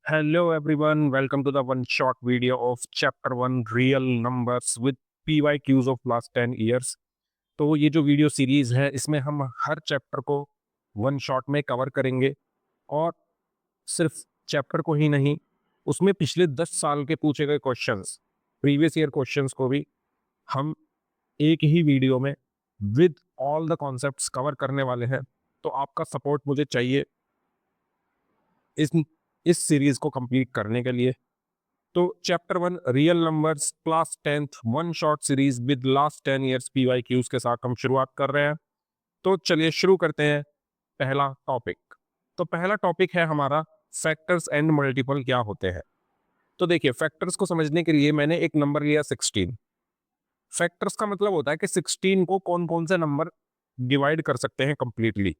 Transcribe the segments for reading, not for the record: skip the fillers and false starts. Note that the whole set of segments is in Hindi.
Hello everyone, welcome to the one short video of chapter 1 real numbers with PYQs of last 10 years। तो ये जो वीडियो सीरीज है इसमें हम हर चैप्टर को वन शॉट में कवर करेंगे और सिर्फ चैप्टर को ही नहीं, उसमें पिछले 10 साल के पूछे गए क्वेश्चंस, प्रीवियस ईयर क्वेश्चंस को भी हम एक ही वीडियो में with all the concepts cover करने वाले हैं। तो आपका सपोर्ट मुझे चाहिए इस इस सीरीज को कंप्लीट करने के लिए। तो chapter 1 real numbers class 10th one short series with last 10 years PYQs के साथ हम शुरुआत कर रहे हैं। तो चलिए शुरू करते हैं पहला टॉपिक। तो पहला टॉपिक है हमारा फैक्टर्स एंड मल्टीपल क्या होते हैं। तो देखिए, फैक्टर्स को समझने के लिए मैंने एक नंबर लिया 16। फैक्टर्स का मतलब होता है कि 16 को कौन कौन से नंबर डिवाइड कर सकते हैं कंप्लीटली।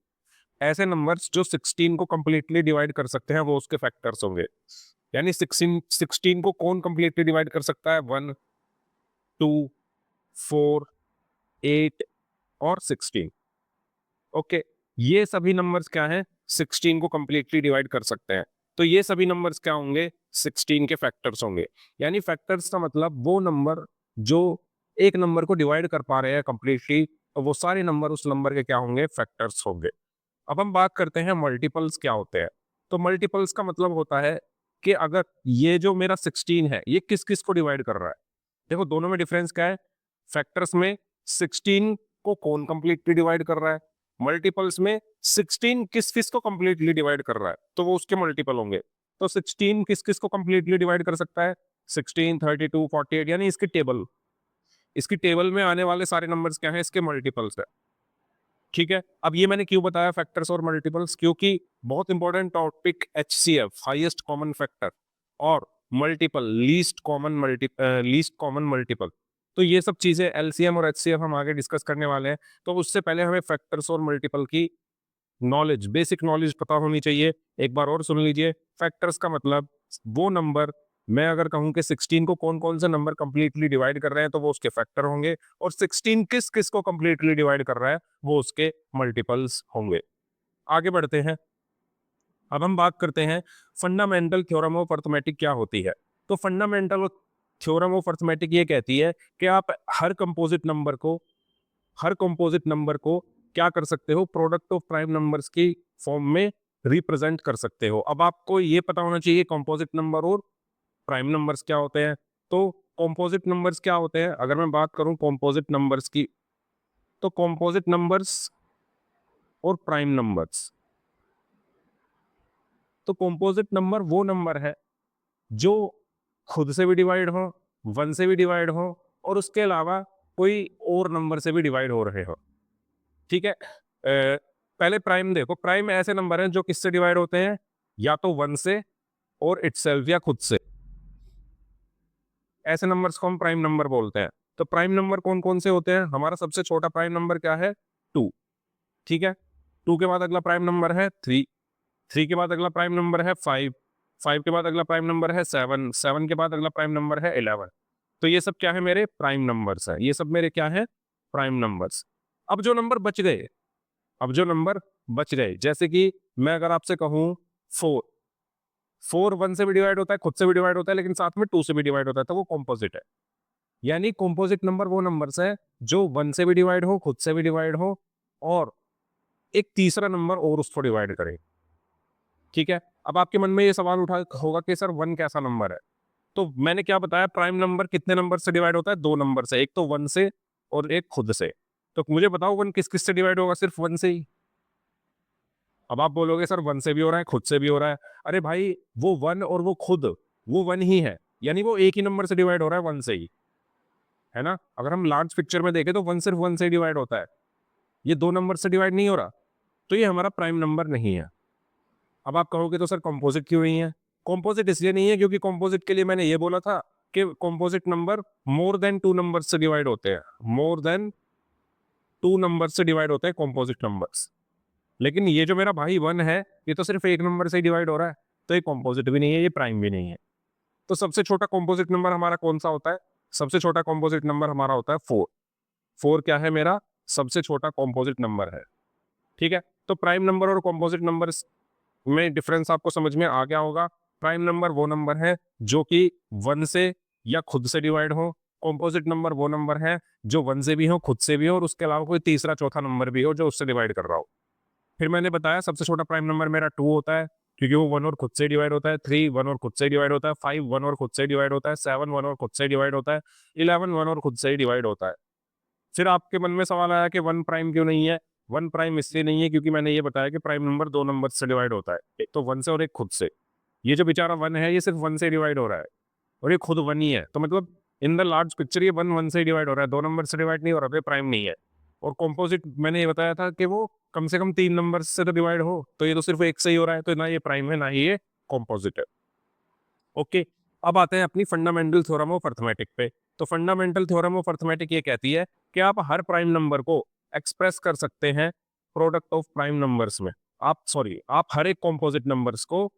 ऐसे नंबर्स जो 16 को कंप्लीटली डिवाइड कर सकते हैं वो उसके फैक्टर्स होंगे। यानी 16 को कौन कंप्लीटली डिवाइड कर सकता है? 1, 2, 4, 8 और 16। ओके, ये सभी नंबर्स क्या हैं? 16 को कंप्लीटली डिवाइड कर सकते हैं। तो ये सभी नंबर्स क्या होंगे? 16 के फैक्टर्स होंगे। यानी फैक्टर्स का मतलब वो नंबर जो एक नंबर को डिवाइड कर पा रहे हैं कंप्लीटली, तो वो सारे नंबर उस नंबर के क्या होंगे? फैक्टर्स होंगे। अब हम बात करते हैं मल्टीपल्स क्या होते हैं। तो मल्टीपल्स का मतलब होता है कि अगर ये जो मेरा 16 है ये किस किस को डिवाइड कर रहा है। देखो, दोनों में डिफरेंस क्या है? फैक्टर्स में 16 को कौन कंप्लीटली डिवाइड कर रहा है, मल्टीपल्स में 16 किस किस को कंप्लीटली डिवाइड कर रहा है, तो वो उसके मल्टीपल होंगे। तो 16 किस किस को कंप्लीटली डिवाइड कर सकता है? 16, 32, 48, यानी इसकी टेबल में आने वाले सारे नंबर्स क्या हैं? इसके मल्टीपल्स है। ठीक है, अब ये मैंने क्यों बताया फैक्टर्स और मल्टीपल्स? क्योंकि बहुत important topic HCF highest common factor और मल्टीपल लीस्ट कॉमन मल्टीपल। तो ये सब चीजें LCM और HCF हम आगे डिस्कस करने वाले हैं। तो उससे पहले हमें फैक्टर्स और मल्टीपल की नॉलेज, बेसिक नॉलेज पता होनी चाहिए। एक बार और सुन लीजिए। फैक्टर्स का मतलब वो नंबर, मैं अगर कहूं कि 16 को कौन कौन से नंबर कंप्लीटली डिवाइड कर रहे हैं तो वो उसके फैक्टर होंगे, और 16 किस किस को कंप्लीटली डिवाइड कर रहा है वो उसके मल्टीपल्स होंगे। आगे बढ़ते हैं। अब हम बात करते हैं फंडामेंटल थ्योरम ऑफ अर्थमेटिक क्या होती है। तो फंडामेंटल थ्योरम ऑफ अर्थमेटिक ये कहती है कि आप हर कंपोजिट नंबर को क्या कर सकते हो? प्रोडक्ट ऑफ प्राइम नंबर्स की फॉर्म में रिप्रेजेंट कर सकते हो। अब आपको ये पता होना चाहिए कंपोजिट नंबर और प्राइम नंबर्स क्या होते हैं। तो कंपोजिट नंबर्स क्या होते हैं? अगर मैं बात करूं कंपोजिट नंबर्स की, तो कंपोजिट नंबर्स और प्राइम नंबर्स, तो कंपोजिट नंबर वो नंबर है जो खुद से भी डिवाइड हो, 1 से भी डिवाइड हो, और उसके अलावा कोई और नंबर से भी डिवाइड हो रहे हो। ठीक है, पहले प्राइम देखो। प्राइम ऐसे नंबर हैं जो किससे डिवाइड होते हैं? या तो 1 से और इटसेल्फ, या खुद से। ऐसे नंबर्स को हम प्राइम नंबर बोलते हैं। तो प्राइम नंबर कौन कौन से होते हैं? हमारा सबसे छोटा प्राइम नंबर क्या है? 2। ठीक है, 2 के बाद अगला प्राइम नंबर है 3, 3 के बाद अगला प्राइम नंबर है 5, 5 के बाद अगला प्राइम नंबर है 7, 7 के बाद अगला प्राइम नंबर है 11। तो ये सब क्या है? मेरे प्राइम नंबर्स है। ये सब मेरे क्या है? Prime numbers. अब जो नंबर बच गए, जैसे कि मैं अगर आपसे कहूं 4, 4 1 से भी डिवाइड होता है, खुद से भी डिवाइड होता है, लेकिन साथ में 2 से भी डिवाइड होता है, तो वो कॉम्पोजिट है। यानी कॉम्पोजिट नंबर वो नंबर्स है जो 1 से भी डिवाइड हो, खुद से भी डिवाइड हो, और एक तीसरा नंबर और उसको डिवाइड करे। ठीक है, अब आपके मन में ये सवाल उठा होगा कि सर 1 कैसा नंबर है? तो मैंने क्या बताया, प्राइम नंबर कितने नंबर से डिवाइड होता है? 2 नंबर से, एक तो 1 से और एक खुद से। तो मुझे बताओ 1 किस किस से डिवाइड होगा? सिर्फ 1 से ही। अब आप बोलोगे सर 1 से भी हो रहा है, खुद से भी हो रहा है। अरे भाई, वो 1 और वो खुद, वो 1 ही है, यानी वो एक ही नंबर से डिवाइड हो रहा है, 1 से ही, है ना? अगर हम लार्ज पिक्चर में देखें तो 1 सिर्फ 1 से डिवाइड होता है, ये 2 नंबर से डिवाइड नहीं हो रहा, तो ये हमारा प्राइम नंबर नहीं है। अब आप कहोगे तो सर कंपोजिट क्यों नहीं है? कंपोजिट इसलिए नहीं है क्योंकि कंपोजिट के लिए मैंने ये बोला था कि composite number more than 2 number से डिवाइड होते हैं, मोर देन 2 नंबर से डिवाइड होते हैं कंपोजिट नंबर्स। लेकिन ये जो मेरा भाई 1 है, ये तो सिर्फ एक नंबर से ही डिवाइड हो रहा है, तो ये कंपोजिट भी नहीं है, ये प्राइम भी नहीं है। तो सबसे छोटा कंपोजिट नंबर हमारा कौन सा होता है? सबसे छोटा कंपोजिट नंबर हमारा होता है 4। 4 क्या है? मेरा सबसे छोटा कंपोजिट नंबर है। ठीक है, तो प्राइम नंबर और कंपोजिट नंबर में डिफरेंस आपको समझ में आ गया होगा। प्राइम नंबर वो नंबर है जो कि 1 से या खुद से डिवाइड हो। कॉम्पोजिट नंबर वो नंबर है जो 1 से भी हो, खुद से भी हो, और उसके अलावा कोई तीसरा चौथा नंबर भी हो जो उससे डिवाइड कर रहा हो। फिर मैंने बताया सबसे छोटा प्राइम नंबर मेरा 2 होता है, क्योंकि वो 1 और खुद से डिवाइड होता है। 3 1 और खुद से डिवाइड होता है। 5 1 और खुद से डिवाइड होता है। 7 1 और खुद से डिवाइड होता है। 11 1 और खुद से ही डिवाइड होता है। फिर आपके मन में सवाल आया कि 1 प्राइम क्यों नहीं है? 1 प्राइम इसलिए नहीं है क्योंकि मैंने ये बताया कि प्राइम नंबर 2 नंबर से डिवाइड होता है, एक तो 1 से और एक खुद से। ये जो बेचारा 1 है ये सिर्फ 1 से डिवाइड हो रहा है, और ये खुद 1 ही है, तो मतलब इन द लार्ज पिक्चर ये 1 1 से डिवाइड हो रहा है, 2 नंबर से डिवाइड नहीं हो रहा, प्राइम नहीं है। और कॉम्पोजिट मैंने ये बताया था कि वो कम से कम 3 नंबर से तो डिवाइड हो, तो ये तो सिर्फ 1 से ही हो रहा है, तो ना ये प्राइम है ना ही ये कॉम्पोजिट है। ओके, अब आते हैं अपनी फंडामेंटल थ्योरम ऑफ अर्थमेटिक पे। तो फंडामेंटल थ्योरम ऑफ अर्थमेटिक ये कहती है कि आप हर प्राइम नंबर को एक्सप्रेस कर सकते हैं प्रोडक्ट ऑफ प्राइम नंबर्स में। आप हर एक कॉम्पोजिट नंबर्स को,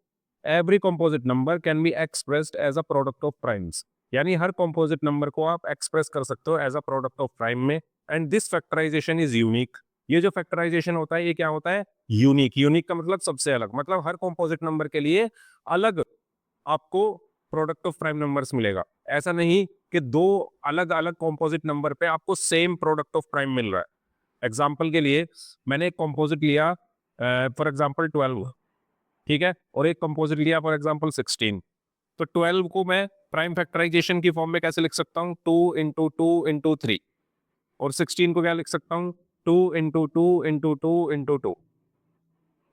every composite number can be expressed as a product of primes, यानी हर कॉम्पोजिट नंबर को आप एक्सप्रेस कर सकते हो as a product of prime में। And this factorisation is unique. ये जो फैक्टराइजेशन होता है ये क्या होता है? यूनिक। यूनिक का मतलब सबसे अलग, मतलब हर कॉम्पोजिट नंबर के लिए अलग आपको प्रोडक्ट ऑफ प्राइम नंबर्स मिलेगा। ऐसा नहीं कि दो अलग अलग कॉम्पोजिट नंबर पे आपको सेम प्रोडक्ट ऑफ प्राइम मिल रहा है। एग्जाम्पल के लिए मैंने एक कॉम्पोजिट लिया फॉर एग्जाम्पल 12, ठीक है, और एक कंपोजिट लिया फॉर एग्जांपल 16। तो 12 को मैं प्राइम फैक्टराइजेशन की फॉर्म में कैसे लिख सकता हूँ? 2 इंटू 2 इंटू 3। और 16 को क्या लिख सकता हूँ? 2 इंटू 2 इंटू 2 इंटू 2।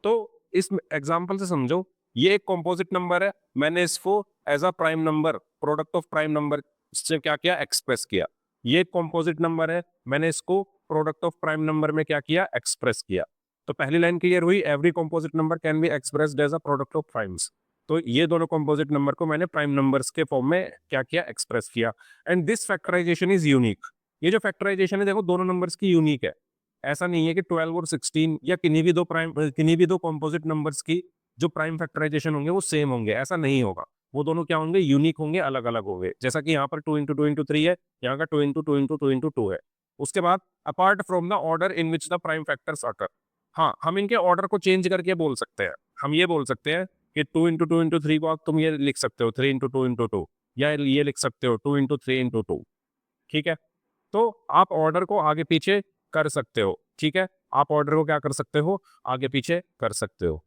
तो इस एग्जाम्पल से समझो, ये एक कॉम्पोजिट नंबर है, मैंने इसको as a prime number, product of prime number से क्या किया? एक्सप्रेस किया। ये एक कॉम्पोजिट नंबर है, मैंने इसको प्रोडक्ट ऑफ प्राइम नंबर में क्या किया? एक्सप्रेस किया। तो पहली लाइन क्लियर हुई, every composite number can be expressed as a product of primes. तो ये दोनों कॉम्पोजिट नंबर को मैंने प्राइम नंबर्स के फॉर्म में क्या किया? एक्सप्रेस किया। And this factorisation is unique. ये जो फैक्टराइजेशन है देखो दोनों नंबर्स की यूनिक है। ऐसा नहीं है कि 12 और 16 या किन्हीं भी दो कॉम्पोजिट नंबर्स की जो प्राइम फैक्टराइजेशन होंगे वो सेम होंगे, ऐसा नहीं होगा। वो दोनों क्या होंगे? यूनिक होंगे, अलग अलग होंगे। जैसा कि यहाँ पर 2 इंटू 2 इंटू 3 है, यहाँ का 2 इंटू 2 इंटू 2 इंटू 2 है। उसके बाद apart from the order in which the prime factors occur. हाँ, हम इनके ऑर्डर को चेंज करके बोल सकते हैं। हम ये बोल सकते हैं कि 2 इंटू 2 इंटू 3 को आप तुम ये लिख सकते हो 3 इंटू 2 इंटू 2, या ये लिख सकते हो 2 इंटू 3 इंटू 2। ठीक है, तो आप ऑर्डर को आगे पीछे कर सकते हो। ठीक है, आप ऑर्डर को क्या कर सकते हो? आगे पीछे कर सकते हो।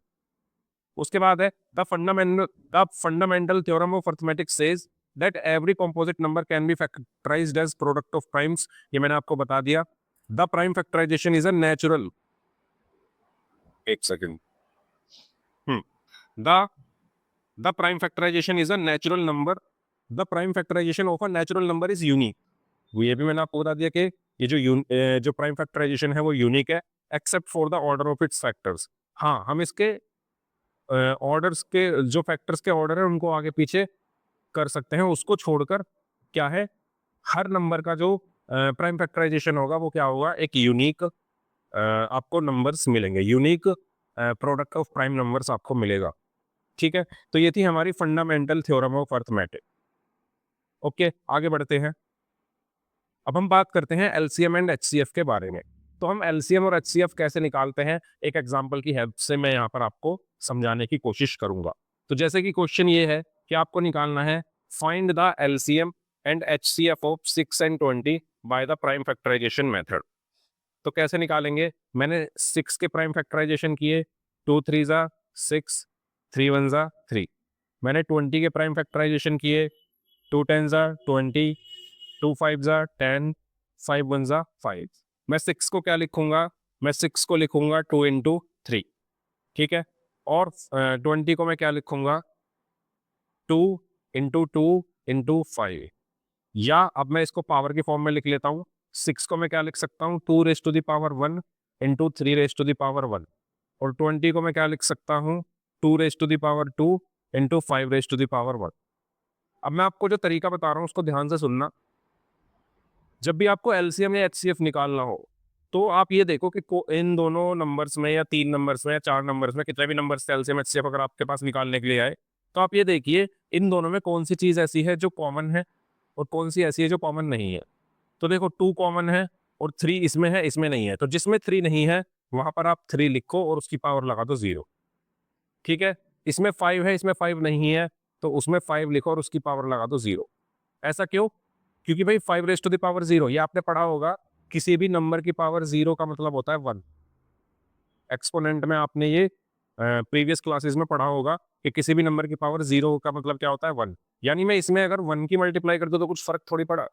उसके बाद है the fundamental theorem of arithmetic says that every composite number can be factorized as product of primes. ये मैंने आपको बता दिया। The prime factorization is a natural, एक second, the the prime factorization is a natural number. The prime factorization of a natural number is unique. ये भी मैंने आपको बता दिया कि ये जो प्राइम फैक्टराइजेशन है वो यूनिक है, except for the order of its factors. हाँ, हम इसके ऑर्डर्स के जो फैक्टर्स के ऑर्डर है उनको आगे पीछे कर सकते हैं, उसको छोड़कर क्या है? हर नंबर का जो प्राइम फैक्टराइजेशन होगा वो क्या होगा? एक यूनिक आपको नंबर्स मिलेंगे, unique product of prime numbers आपको मिलेगा। ठीक है, तो ये थी हमारी fundamental theorem of arithmetic. Okay, आगे बढ़ते हैं। अब हम बात करते हैं एलसीएम एंड एचसीएफ के बारे में। तो हम एलसीएम और एचसीएफ कैसे निकालते हैं, एक एग्जांपल की हेल्प से मैं यहाँ पर आपको समझाने की कोशिश करूंगा। तो जैसे कि क्वेश्चन ये है कि आपको निकालना है find the LCM and HCF of 6 and 20 by the prime factorisation method. तो कैसे निकालेंगे? मैंने 6 के प्राइम फैक्टराइजेशन किए, 2 3 जा 6, 3 1 जा 3। मैंने 20 के प्राइम फैक्टराइजेशन किए, 2 10 जा 20, 2 5 जा 10, 5 1 जा 5। मैं 6 को क्या लिखूंगा? मैं 6 को लिखूंगा 2 इंटू 3। ठीक है, और 20 को मैं क्या लिखूंगा? 2 इंटू 2 इंटू 5। या अब मैं इसको पावर की फॉर्म में लिख लेता हूँ। 6 को मैं क्या लिख सकता हूँ? 2 raise to the power 1 into 3 raise to the power 1। और 20 को मैं क्या लिख सकता हूँ? 2 raise to the power 2 into 5 raise to the power 1। अब मैं आपको जो तरीका बता रहा हूँ उसको ध्यान से सुनना। जब भी आपको एलसीएम या एचसीएफ निकालना हो तो आप ये देखो कि इन दोनों नंबर्स में या 3 नंबर्स में या 4 नंबर्स में कितने भी नंबर्स से एलसीएम एचसीएफ अगर आपके पास निकालने के लिए आए, तो आप ये देखिए इन दोनों में कौन सी चीज ऐसी है जो कॉमन है और कौन सी ऐसी है जो कॉमन नहीं है। तो देखो 2 कॉमन है और 3 इसमें है, इसमें नहीं है। तो जिसमें 3 नहीं है वहां पर आप 3 लिखो और उसकी पावर लगा दो 0। ठीक है, इसमें 5 है, इसमें 5 नहीं है, तो उसमें 5 लिखो और उसकी पावर लगा दो 0। ऐसा क्यों? क्योंकि भाई 5 रेज टू द पावर 0 ये आपने पढ़ा होगा, किसी भी नंबर की पावर 0 का मतलब होता है 1। एक्सपोनेंट में आपने ये प्रीवियस क्लासेस में पढ़ा होगा कि किसी भी नंबर की पावर 0 का मतलब क्या होता है 1। यानी मैं इसमें अगर 1 की मल्टीप्लाई कर दूं तो कुछ फर्क थोड़ी पड़ा।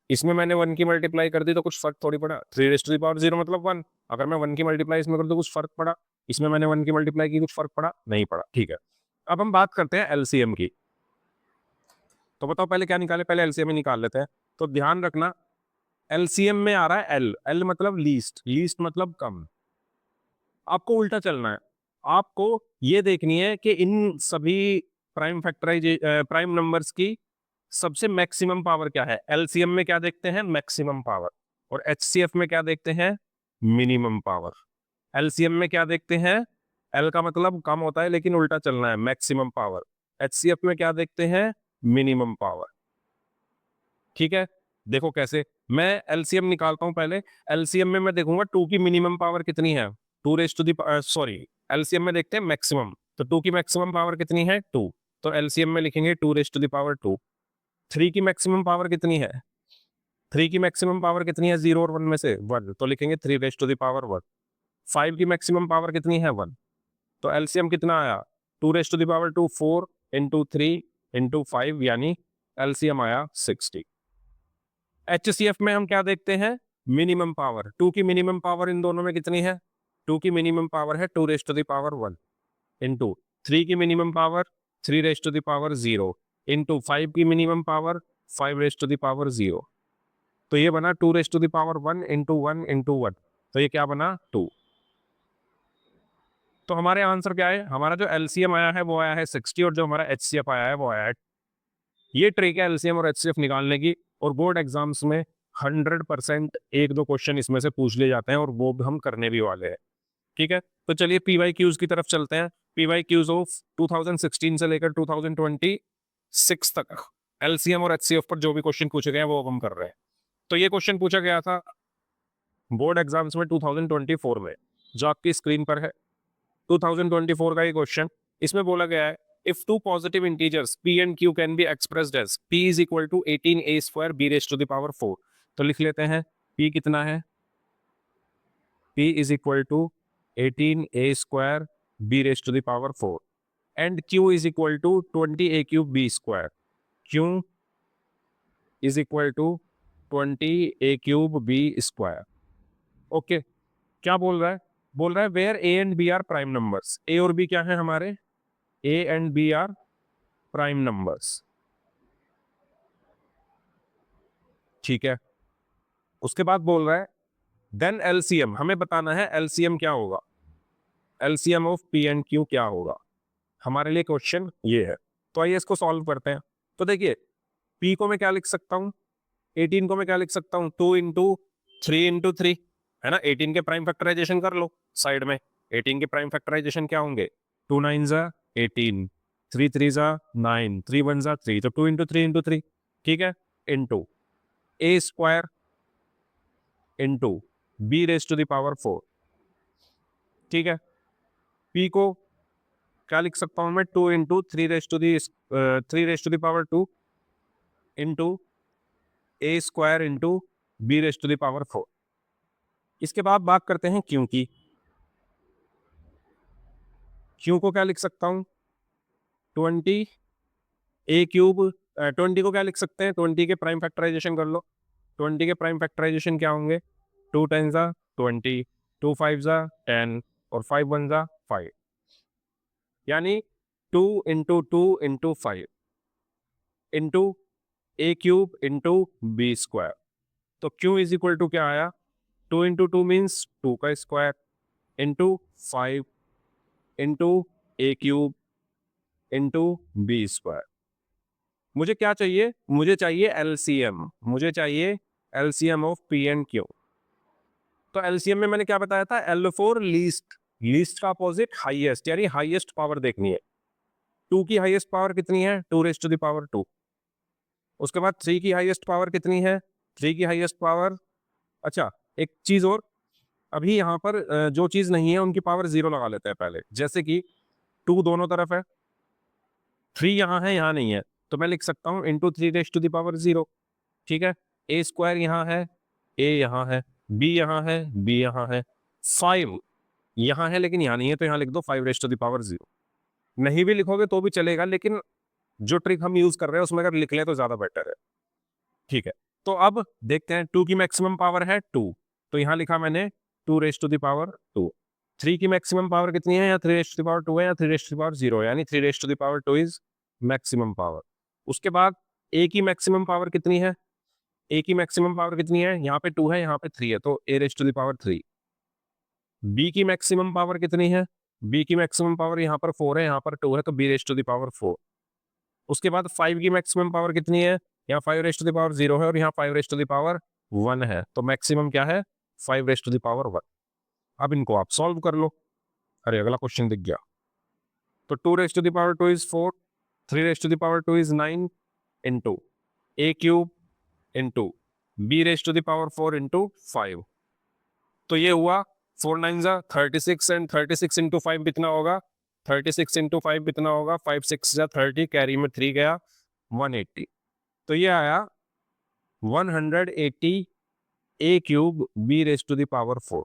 इसमें मैंने 1 की मल्टीप्लाई कर दी तो कुछ फर्क थोड़ी पड़ा। 3 रेज टू द पावर 0 मतलब 1। अगर मैं 1 की मल्टीप्लाई इसमें कर दूं कुछ फर्क पड़ा। इसमें मैंने 1 की मल्टीप्लाई की, कुछ फर्क पड़ा नहीं पड़ा। ठीक है, अब हम बात करते हैं एलसीएम की। तो बताओ पहले क्या निकाले, पहले एलसीएम ही निकाल लेते हैं। तो ध्यान रखना, एलसीएम में आ रहा है एल। एल मतलब लीस्ट, लीस्ट मतलब कम। आपको उल्टा चलना है। आपको ये देखनी है कि इन सभी प्राइम नंबर्स की सबसे मैक्सिमम पावर क्या है। एलसीएम में क्या देखते हैं? Maximum power. और एचसीएफ में क्या देखते हैं? Minimum power. एलसीएम में क्या देखते हैं? एल का मतलब कम होता है, लेकिन उल्टा चलना है, मैक्सिमम पावर। एचसीएफ में क्या देखते हैं? Minimum power. ठीक है, देखो कैसे मैं एलसीएम निकालता हूं। पहले एलसीएम में मैं देखूंगा 2 की मिनिमम पावर कितनी है। 2 raise to the sorry, LCM में देखते हैं मैक्सिमम। तो 2 की मैक्सिमम पावर कितनी है? 2। तो एलसीएम में लिखेंगे 2 रेज टू दी पावर 2। 3 की मैक्सिमम पावर कितनी है? 3 की मैक्सिमम पावर कितनी है? 0 और 1 में से 1, तो लिखेंगे 3 रेज टू दी पावर 1। 5 की मैक्सिमम पावर कितनी है? 1। तो एलसीएम कितना आया? 2 raise to the power 2, 4 into 3 into 5, यानी एलसीएम आया 60। एचसीएफ में हम क्या देखते हैं? Minimum power. 2 की मिनिमम पावर इन दोनों में कितनी है? 2 की मिनिमम पावर है 2 raise to the power 1 into 3 की minimum power 3 raise to the power 0 into 5 की minimum power 5 raise to the power 0। तो ये बना 2 raise to the power 1 into 1 into 1। तो ये क्या बना? 2। तो हमारे आंसर क्या है? हमारा जो एलसीएम आया है वो आया है 60, और जो हमारा एचसीएफ आया है वो आया है। ये ट्रिक है एलसीएम और एचसीएफ निकालने की, और बोर्ड एग्जाम्स में 100% एक दो क्वेश्चन इसमें से पूछ लिए जाते हैं, और वो हम करने भी वाले हैं। ठीक है, तो चलिए पीवाई क्यूज की तरफ चलते हैं। पीवाई क्यूज ऑफ 2016 से लेकर 2026 तक एलसीएम और एचसीएफ पर जो भी क्वेश्चन पूछे गए हैं वो अब हम कर रहे हैं। तो ये क्वेश्चन पूछा गया था बोर्ड एग्जाम्स में 2024 में, जो आपकी स्क्रीन पर है। 2024 का ये क्वेश्चन, इसमें बोला गया है if two positive integers p and q can be expressed as p is equal to 18a square b raised to the power 4। तो लिख लेते हैं p कितना है? p is equal to 18a square b raised to the power 4 and q is equal to 20a cube b square। q is equal to 20a cube b square। Okay, क्या बोल रहा है? बोल रहा है where a and b are prime numbers। a और b क्या है हमारे? a and b are prime numbers। ठीक है, उसके बाद बोल रहा है देन एलसीएम, हमें बताना है एलसीएम क्या होगा, LCM of P and Q क्या होगा। हमारे लिए क्वेश्चन ये है। तो आइए इसको सॉल्व करते हैं। तो देखिए, पी को मैं क्या लिख सकता हूं? 18 को मैं क्या लिख सकता हूं? 2 इंटू 3 इंटू 3, है ना। 18 के प्राइम फैक्टराइजेशन कर लो साइड में। 18 के प्राइम फैक्टराइजेशन क्या होंगे? 2 9 जा 18, 3 3 जा 9, 3 1 जा 3, तो 2 इंटू 3 इंटू 3। ठीक है, into a square into b raise to the power 4। ठीक है, पी को क्या लिख सकता हूं मैं? 2 into 3 raise to the 3 raise to the power 2 into a square into b raise to the power 4। इसके बाद बात करते हैं क्यू की। क्यू को क्या लिख सकता हूं? 20 ए क्यूब। 20 को क्या लिख सकते हैं? 20 के प्राइम फैक्टराइजेशन कर लो। 20 के प्राइम फैक्टराइजेशन क्या होंगे? 2 10 जा 20, 2 5 जा 10, और 5 1 जा 5, यानी 2 इंटू 2 इंटू 5 इंटू ए क्यूब इंटू बी स्क्वायर। तो क्यू इज इक्वल टू क्या आया? 2 इंटू 2 मीन्स 2 का स्क्वायर इंटू 5 इंटू ए क्यूब इंटू बी स्क्वायर। मुझे क्या चाहिए? मुझे चाहिए एलसीएम। मुझे चाहिए LCM of P and Q. तो एलसीएम में मैंने क्या बताया था? एल फॉर लीस्ट, लीस्ट का अपोजिट हाईएस्ट, यानी हाईएस्ट पावर देखनी है। 2 की हाईएस्ट पावर कितनी है? 2 रेज टू द पावर 2। उसके बाद 3 की हाईएस्ट पावर कितनी है? 3 की हाईएस्ट पावर, अच्छा एक चीज और, अभी यहाँ पर जो चीज नहीं है उनकी पावर 0 लगा लेते हैं पहले। जैसे कि 2 दोनों तरफ है, 3 यहाँ है, यहाँ नहीं है, तो मैं लिख सकता हूँ इंटू 3⁻0। ठीक है, ए स्क्वायर यहाँ है, ए यहाँ है, बी यहाँ है, बी यहाँ है, 5 यहाँ है लेकिन यहाँ नहीं है, तो यहाँ लिख दो 5⁻0। नहीं भी लिखोगे तो भी चलेगा, लेकिन जो ट्रिक हम यूज कर रहे हैं उसमें अगर लिख लें तो ज्यादा बेटर है। ठीक है, तो अब देखते हैं 2 की मैक्सिमम पावर है 2, तो यहां लिखा मैंने 2⁻²। 3 की मैक्सिमम पावर कितनी है, या 3⁻2 है या 3⁻0, यानी 3⁻2 इज मैक्सिमम पावर। उसके बाद ए की मैक्सिमम पावर कितनी है, ए की मैक्सिमम पावर कितनी है, यहाँ पे 2 है, यहाँ पे 3 है, तो a⁻3। बी की मैक्सिमम पावर कितनी है, बी की मैक्सिमम पावर यहाँ पर 4 है, यहाँ पर 2 है, तो b⁻4। उसके बाद 5 की मैक्सिमम पावर कितनी है, यहाँ 5⁻0 है और यहाँ 5⁻1 है, तो मैक्सिमम क्या है 5⁻1। अब इनको आप सॉल्व कर लो। अरे अगला क्वेश्चन दिख गया। तो 2⁻2 is 4, 3⁻2 is 9 into a³ into b⁻4 into 5। तो ये हुआ 4 9 जा 36 एंड 36 इंटू 5 कितना होगा, 36 इंटू 5 कितना होगा, 5 6 जा 30, कैरी में 3 गया, 180। तो ये आया 180 a³ b⁻4।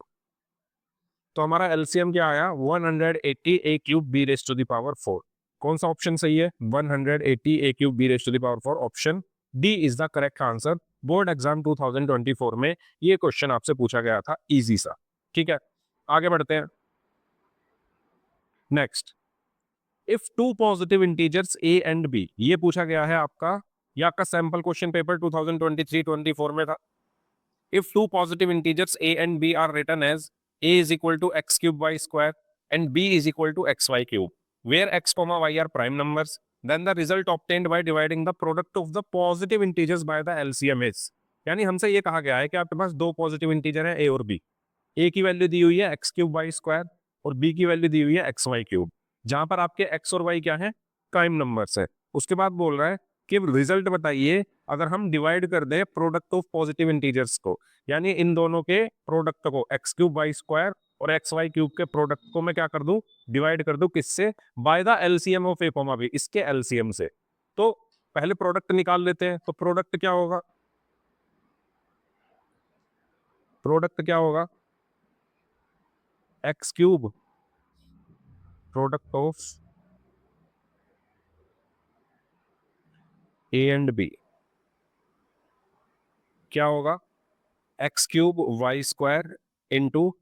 तो हमारा एलसीएम क्या आया, 180 a³ b⁻4। कौन सा ऑप्शन सही है, 180 a³ b⁻4। Option D is the correct answer. Board exam 2024 में ये क्वेश्चन आपसे पूछा गया था, इजी सा। ठीक है, आगे बढ़ते हैं। Next, if two positive integers a and b, ये पूछा गया है आपका, ये आपका सैंपल क्वेश्चन पेपर 2023-24 में था। If two positive integers a and b are written as a is equal to x³ y² and b is equal to xy³, where x, y are prime numbers, then the result obtained by dividing the product of the positive integers by the LCM is। यानी हमसे ये कहा गया है कि आपके पास दो पॉजिटिव इंटीजर है a और b, a की वैल्यू दी हुई है x³ y² और b की वैल्यू दी हुई है xy³, जहां पर आपके x और y क्या है, प्राइम नंबर्स है। उसके बाद बोल रहा है कि रिजल्ट बताइए अगर हम डिवाइड कर दें प्रोडक्ट ऑफ पॉजिटिव इंटीजर्स को, यानी इन दोनों के प्रोडक्ट को x³ y² और xy³ के प्रोडक्ट को मैं क्या कर दूं, डिवाइड कर दूं किससे, by the LCM of a, b, इसके एलसीएम से। तो पहले प्रोडक्ट निकाल लेते हैं। तो प्रोडक्ट क्या होगा, प्रोडक्ट क्या होगा, x³ product of a and b क्या होगा, x³ y² इंटू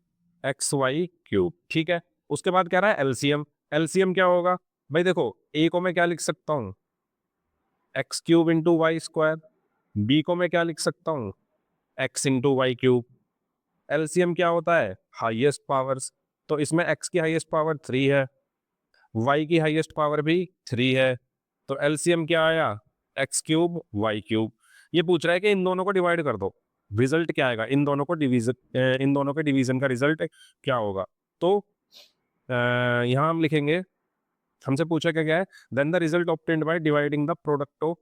xy³। ठीक है, उसके बाद कह रहा है एलसीएम। एलसीएम क्या होगा भाई, देखो a को मैं क्या लिख सकता हूं, x³ इंटू y², b को मैं क्या लिख सकता हूं, x इंटू y³। एलसीएम क्या होता है, हाईएस्ट पावर्स। तो इसमें x की हाईएस्ट पावर 3 है, y की हाईएस्ट पावर भी 3 है, तो एलसीएम क्या आया, x³ y³। ये पूछ रहा है कि इन दोनों को डिवाइड कर दो, रिजल्ट क्या आएगा, इन दोनों को डिवीजन, इन दोनों के डिवीजन का रिजल्ट क्या होगा। तो यहाँ हम लिखेंगे, हमसे पूछा क्या क्या है, then the result obtained by dividing the product of.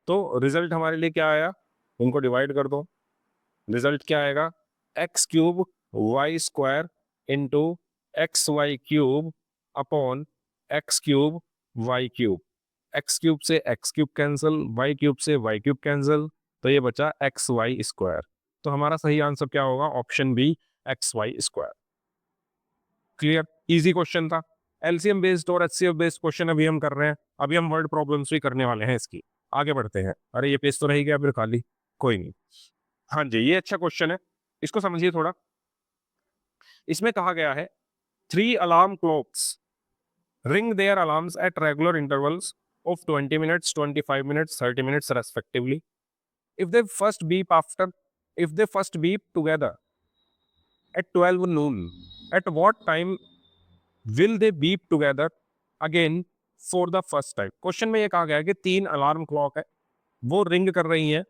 तो रिजल्ट हमारे लिए क्या आया, उनको डिवाइड कर दो, रिजल्ट क्या आएगा, x³ y² into xy³ upon x³ y³। x³ से x³ कैंसिल, y³ से y³ कैंसिल, तो ये बचा xy²। तो हमारा सही आंसर क्या होगा, option B xy²। Clear, easy question था। एलसीएम बेस्ड और एचसीएफ बेस्ड क्वेश्चन अभी हम कर रहे हैं, अभी हम वर्ड प्रॉब्लम्स भी करने वाले हैं इसकी। आगे बढ़ते हैं। अरे ये पेज तो रह गया फिर खाली, कोई नहीं। हाँ जी, ये अच्छा क्वेश्चन है, इसको समझिए थोड़ा। इसमें कहा गया है 3 alarm clocks ring their alarms at regular intervals of 20 minutes, 25 minutes, 30 minutes respectively. If they first beep together at 12 noon, at what time will they beep together again for the first time? Question में ये कहा गया है कि 3 अलार्म क्लॉक है, वो रिंग कर रही हैं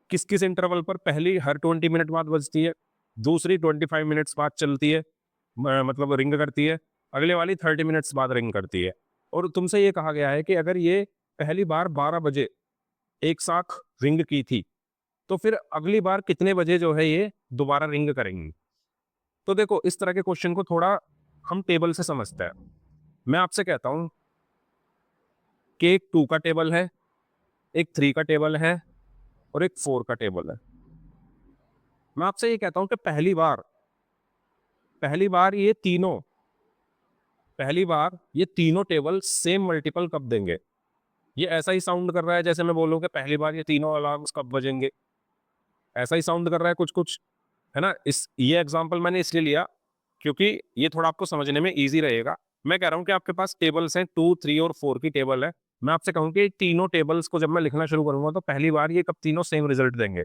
किस किस इंटरवल पर, पहली हर 20 मिनट बाद बजती है, दूसरी 25 मिनट्स बाद चलती है, मतलब रिंग करती है, अगले वाली 30 मिनट्स बाद रिंग करती है। और तुमसे ये कहा गया है कि अगर ये पहली बार 12 बजे एक साथ रिंग की थी, तो फिर अगली बार कितने बजे जो है ये दोबारा रिंग करेंगी। तो देखो इस तरह के क्वेश्चन को थोड़ा हम टेबल से समझते हैं। मैं आपसे कहता हूं कि एक 2 का टेबल है, एक 3 का टेबल है और एक 4 का टेबल है। मैं आपसे ये कहता हूं कि पहली बार ये तीनों टेबल सेम मल्टीपल कब देंगे? ये ऐसा ही साउंड कर रहा है जैसे मैं बोलूं कि पहली बार ये तीनों अलार्म्स कब बजेंगे। ऐसा ही साउंड कर रहा है कुछ कुछ, है ना। इस ये एग्जांपल मैंने इसलिए लिया क्योंकि ये थोड़ा आपको समझने में इजी रहेगा। मैं कह रहा हूं कि आपके पास टेबल्स हैं, 2, 3 और 4 की टेबल है। मैं आपसे कहूं कि तीनों टेबल्स को जब मैं लिखना शुरू करूंगा तो पहली बार ये कब तीनों सेम रिजल्ट देंगे।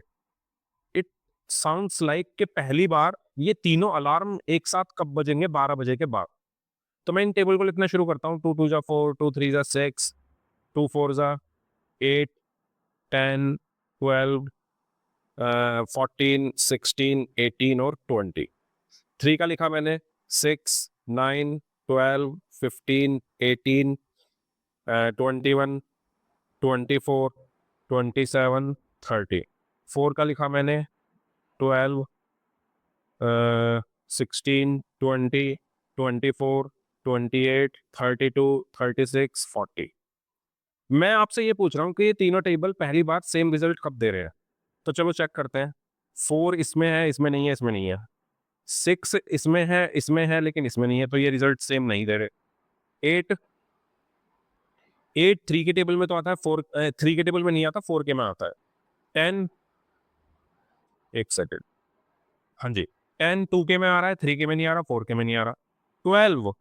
इट साउंड्स लाइक कि पहली बार ये तीनों अलार्म एक साथ कब बजेंगे? 12 बजे के बाद। तो मैं इन टेबल को लिखना शुरू करता हूँ। 2 2 जा 4, 2 3 जा 6, 2 4 जा 8, 10, 12, 14, 16, 18 और 20। 3 का लिखा मैंने 6, 9, 12, 15, 18, 21, 24, 27, 30। 4 का लिखा मैंने 12, 16, 20, 24, 28, 32, 36, 40। मैं आपसे ये पूछ रहा हूँ कि ये तीनों टेबल पहली बार सेम रिजल्ट कब दे रहे हैं? तो चलो चेक करते हैं। 4 इसमें है, इसमें नहीं है, इसमें नहीं है। 6 इसमें है लेकिन इसमें नहीं है, तो ये रिजल्ट सेम नहीं दे रहे। 8 8 3 के टेबल में तो आता है, 4 3 के टेबल में नहीं आता, 4 के में आता है। 10 एक सेकेंड, हाँ जी, 10 2 के में आ रहा है, 3 के में नहीं आ रहा, 4 के में नहीं आ रहा। 12,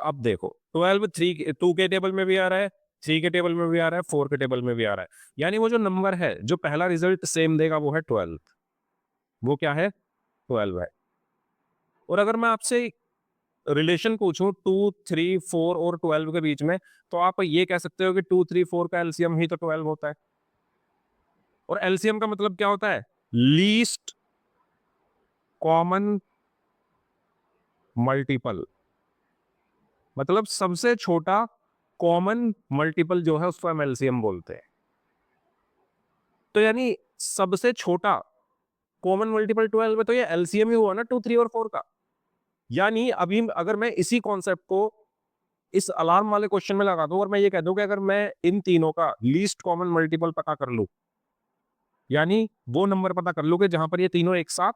अब देखो 12 2 के टेबल में भी आ रहा है, 3 के टेबल में भी आ रहा है, 4 के टेबल में भी आ रहा है। यानी वो जो नंबर है जो पहला रिजल्ट सेम देगा वो है 12। वो क्या है? 12 है। और अगर मैं आपसे रिलेशन पूछूं 2, 3, 4 और 12 के बीच में, तो आप ये कह सकते हो कि 2, 3, 4 का एलसीएम ही तो 12 होता है। और एलसीएम का मतलब क्या होता है? Least common multiple. मतलब सबसे छोटा कॉमन मल्टीपल जो है उसको हम एलसीएम बोलते हैं। तो यानी सबसे छोटा कॉमन मल्टीपल 12 है, तो ये एलसीएम ही हुआ ना 2, 3 और 4 का। यानी अभी अगर मैं इसी कॉन्सेप्ट को इस अलार्म वाले क्वेश्चन में लगा दूं और मैं ये कह दूं कि अगर मैं इन तीनों का लीस्ट कॉमन मल्टीपल पता कर लूं, यानी वो नंबर पता कर लूं कि जहां पर ये तीनों एक साथ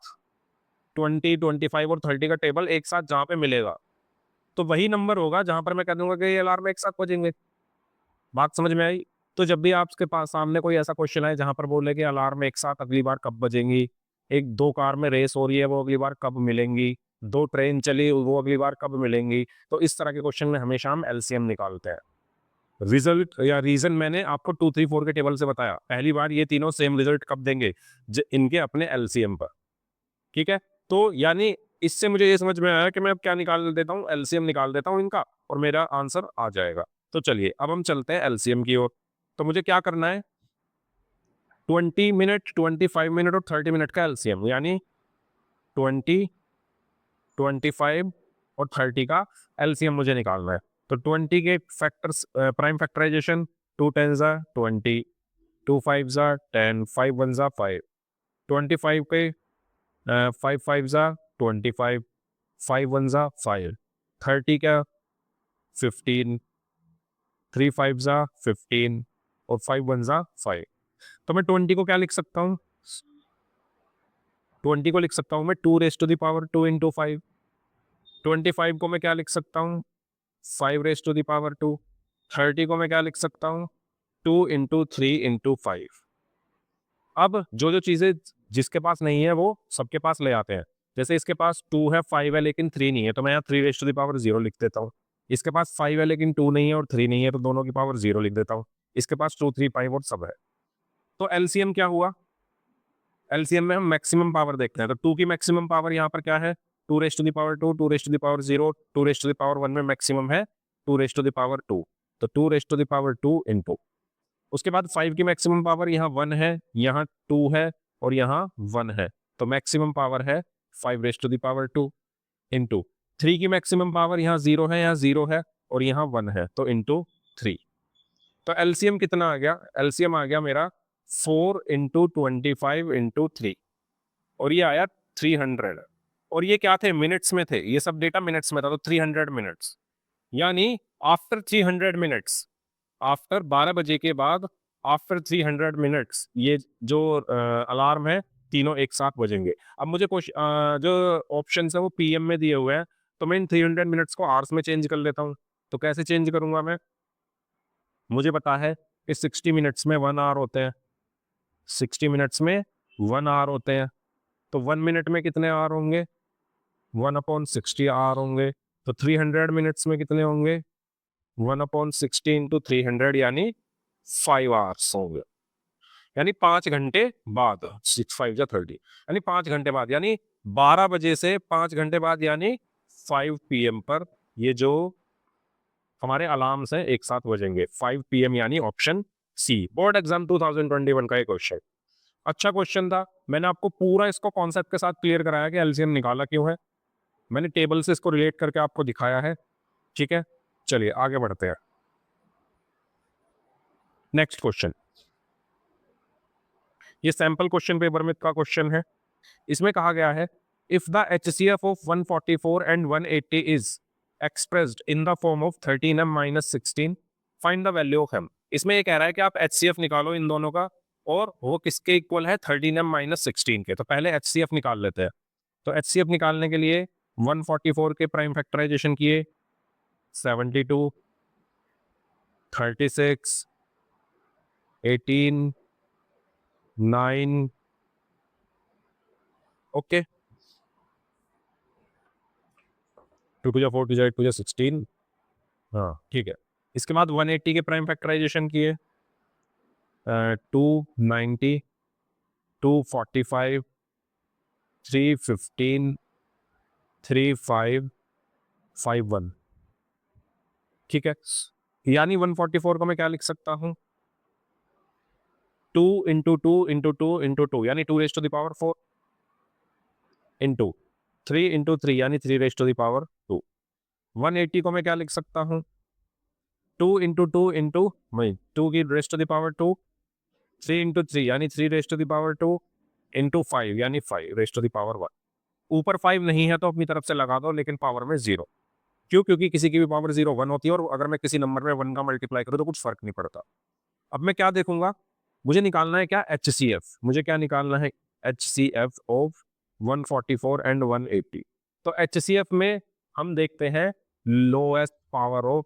20, 25 और 30 का टेबल एक साथ जहां पे मिलेगा, तो वही नंबर होगा जहां पर मैं कह दूंगा कि ये अलार्म एक साथ बजेंगे। बात समझ में आई? तो जब भी आपके पास सामने कोई ऐसा क्वेश्चन आए जहां पर बोले कि अलार्म एक साथ अगली बार कब बजेंगी, एक दो कार में रेस हो रही है वो अगली बार कब मिलेंगी, दो ट्रेन चली वो अगली बार कब मिलेंगी, तो इस तरह के क्वेश्चन में हमेशा हम एलसीएम निकालते हैं। रिजल्ट या रीजन मैंने आपको 2, 3, 4 के टेबल से बताया। पहली बार ये तीनों सेम रिजल्ट कब देंगे? इनके अपने एलसीएम पर। ठीक है। तो यानी इससे मुझे ये समझ में आया कि मैं अब क्या निकाल देता हूँ, एलसीएम निकाल देता हूँ इनका और मेरा आंसर आ जाएगा। तो चलिए अब हम चलते हैं एलसीएम की ओर। तो मुझे क्या करना है? 20 मिनट, 25 मिनट और 30 मिनट का एलसीएम, यानी 20, 25 और 30 का एलसीएम मुझे निकालना है। तो 20 के फैक्टर्स, प्राइम फैक्टराइजेशन, 2 10 जा 20, 2 5 जा 10, 5 1 जा 5, 25 के 5 5 जा 25, 5 1 जा 5, 30 का 15, 3 5 जा 15 और 5 1 जा 5। तो मैं 20 को क्या लिख सकता हूँ? 20 को लिख सकता हूँ मैं 2 raise to the power 2 into 5। 25 को मैं क्या लिख सकता हूँ? 5 रेस टू द पावर 2। 30 को मैं क्या लिख सकता हूँ? 2 इंटू 3 इंटू 5। अब जो जो चीजें जिसके पास नहीं है वो सबके पास ले आते हैं। जैसे इसके पास 2 है, 5 है लेकिन 3 नहीं है, तो मैं यहाँ 3 रेस टू द पावर 0 लिख देता हूँ। इसके पास 5 है लेकिन 2 नहीं है और 3 नहीं है, तो दोनों की पावर 0 लिख देता हूँ। इसके पास 2 3 5 और सब है। तो एलसीएम क्या हुआ? एलसीएम में हम मैक्सिमम पावर देखते हैं। तो 2 की मैक्सिमम पावर यहाँ पर क्या है? 2 raise to the power 2, 2 raise to the power 0, 2 raise to the power 1 में मैक्सिमम है 2 रेस टू द पावर 2। तो 2 रेस टू द पावर 2 इंटू, उसके बाद 5 की मैक्सिमम पावर यहाँ 1 है, यहाँ 2 है और यहाँ 1 है, तो मैक्सिमम पावर है 5 raise to the power 2 into 3 की मैक्सिमम पावर यहाँ 0 है, यहाँ 0 है और यहाँ 1 है, तो इंटू 3। तो एलसीएम कितना आ गया? एलसीएम आ गया मेरा 4 इंटू 25 इंटू 3 और ये आया 300। और ये क्या थे? मिनट्स में थे, ये सब डेटा मिनट्स में था, तो 300 मिनट्स। यानी आफ्टर 300 मिनट्स, आफ्टर 12 बजे के बाद, आफ्टर 300 मिनट्स ये जो अलार्म है तीनों एक साथ बजेंगे। अब मुझे जो ऑप्शन है वो पीएम में दिए हुए हैं, तो मैं इन 300 मिनट्स को आवर्स में चेंज कर लेता हूँ। तो कैसे चेंज करूंगा मैं? मुझे पता है कि 60 मिनट्स में 1 आवर होते हैं, 60 मिनट्स में 1 आवर होते हैं, तो 1 मिनट में कितने आवर होंगे? 1/60 आवर होंगे। तो 300 मिनट्स में कितने होंगे? 1/60 इंटू 300 यानी 5 आवर्स होंगे। यानी 5 घंटे बाद, 6×5 = 30, यानी 5 घंटे बाद, यानी 12 बजे से 5 घंटे बाद, यानी 5 PM पर ये जो हमारे अलार्म्स हैं एक साथ बजेंगे। 5 PM यानी ऑप्शन सी, बोर्ड एग्जाम 2021 का एक क्वेश्चन। अच्छा क्वेश्चन था, मैंने आपको पूरा इसको कॉन्सेप्ट के साथ क्लियर कराया कि एलसीएम निकाला क्यों है, मैंने टेबल से इसको रिलेट करके आपको दिखाया है। ठीक है, चलिए आगे बढ़ते हैं। नेक्स्ट क्वेश्चन, ये सैंपल क्वेश्चन पेपर में का क्वेश्चन है। इसमें कहा गया है if the HCF of 144 and 180 is expressed in the form of 13m-16, find the value of m। इसमें ये कह रहा है कि आप एचसीएफ निकालो इन दोनों का, और वो किसके इक्वल है? 13m-16 के। तो पहले एचसीएफ निकाल लेते हैं। तो एचसीएफ निकालने के लिए 144 के प्राइम फैक्टराइजेशन किए, 72, 36, 18, 9, ओके, 2 2 4 2 8 2 16, हाँ ठीक है। इसके बाद 180 के प्राइम फैक्टराइजेशन किए, 290, 245, 315, 3551, ठीक है। यानी 144 को मैं क्या लिख सकता हूँ? 2 × 2 × 2 × 2 यानी 2⁴ इंटू 3 × 3 यानी 3⁴2। 180 को मैं क्या लिख सकता हूँ? 2 × 2 × 2, 3 × 3 यानी 3⁴2 इंटू 5 यानी 5⁴1। ऊपर 5 नहीं है तो अपनी तरफ से लगा दो, लेकिन पावर में 0। क्यों? क्योंकि किसी की भी पावर 0 1 होती है, और अगर मैं किसी नंबर में 1 का मल्टीप्लाई करूँ तो कुछ फर्क नहीं पड़ता। अब मैं क्या देखूंगा? मुझे निकालना है क्या? एचसीएफ। मुझे क्या निकालना है? HCF of 144 and 180। तो एचसीएफ में हम देखते हैं lowest power of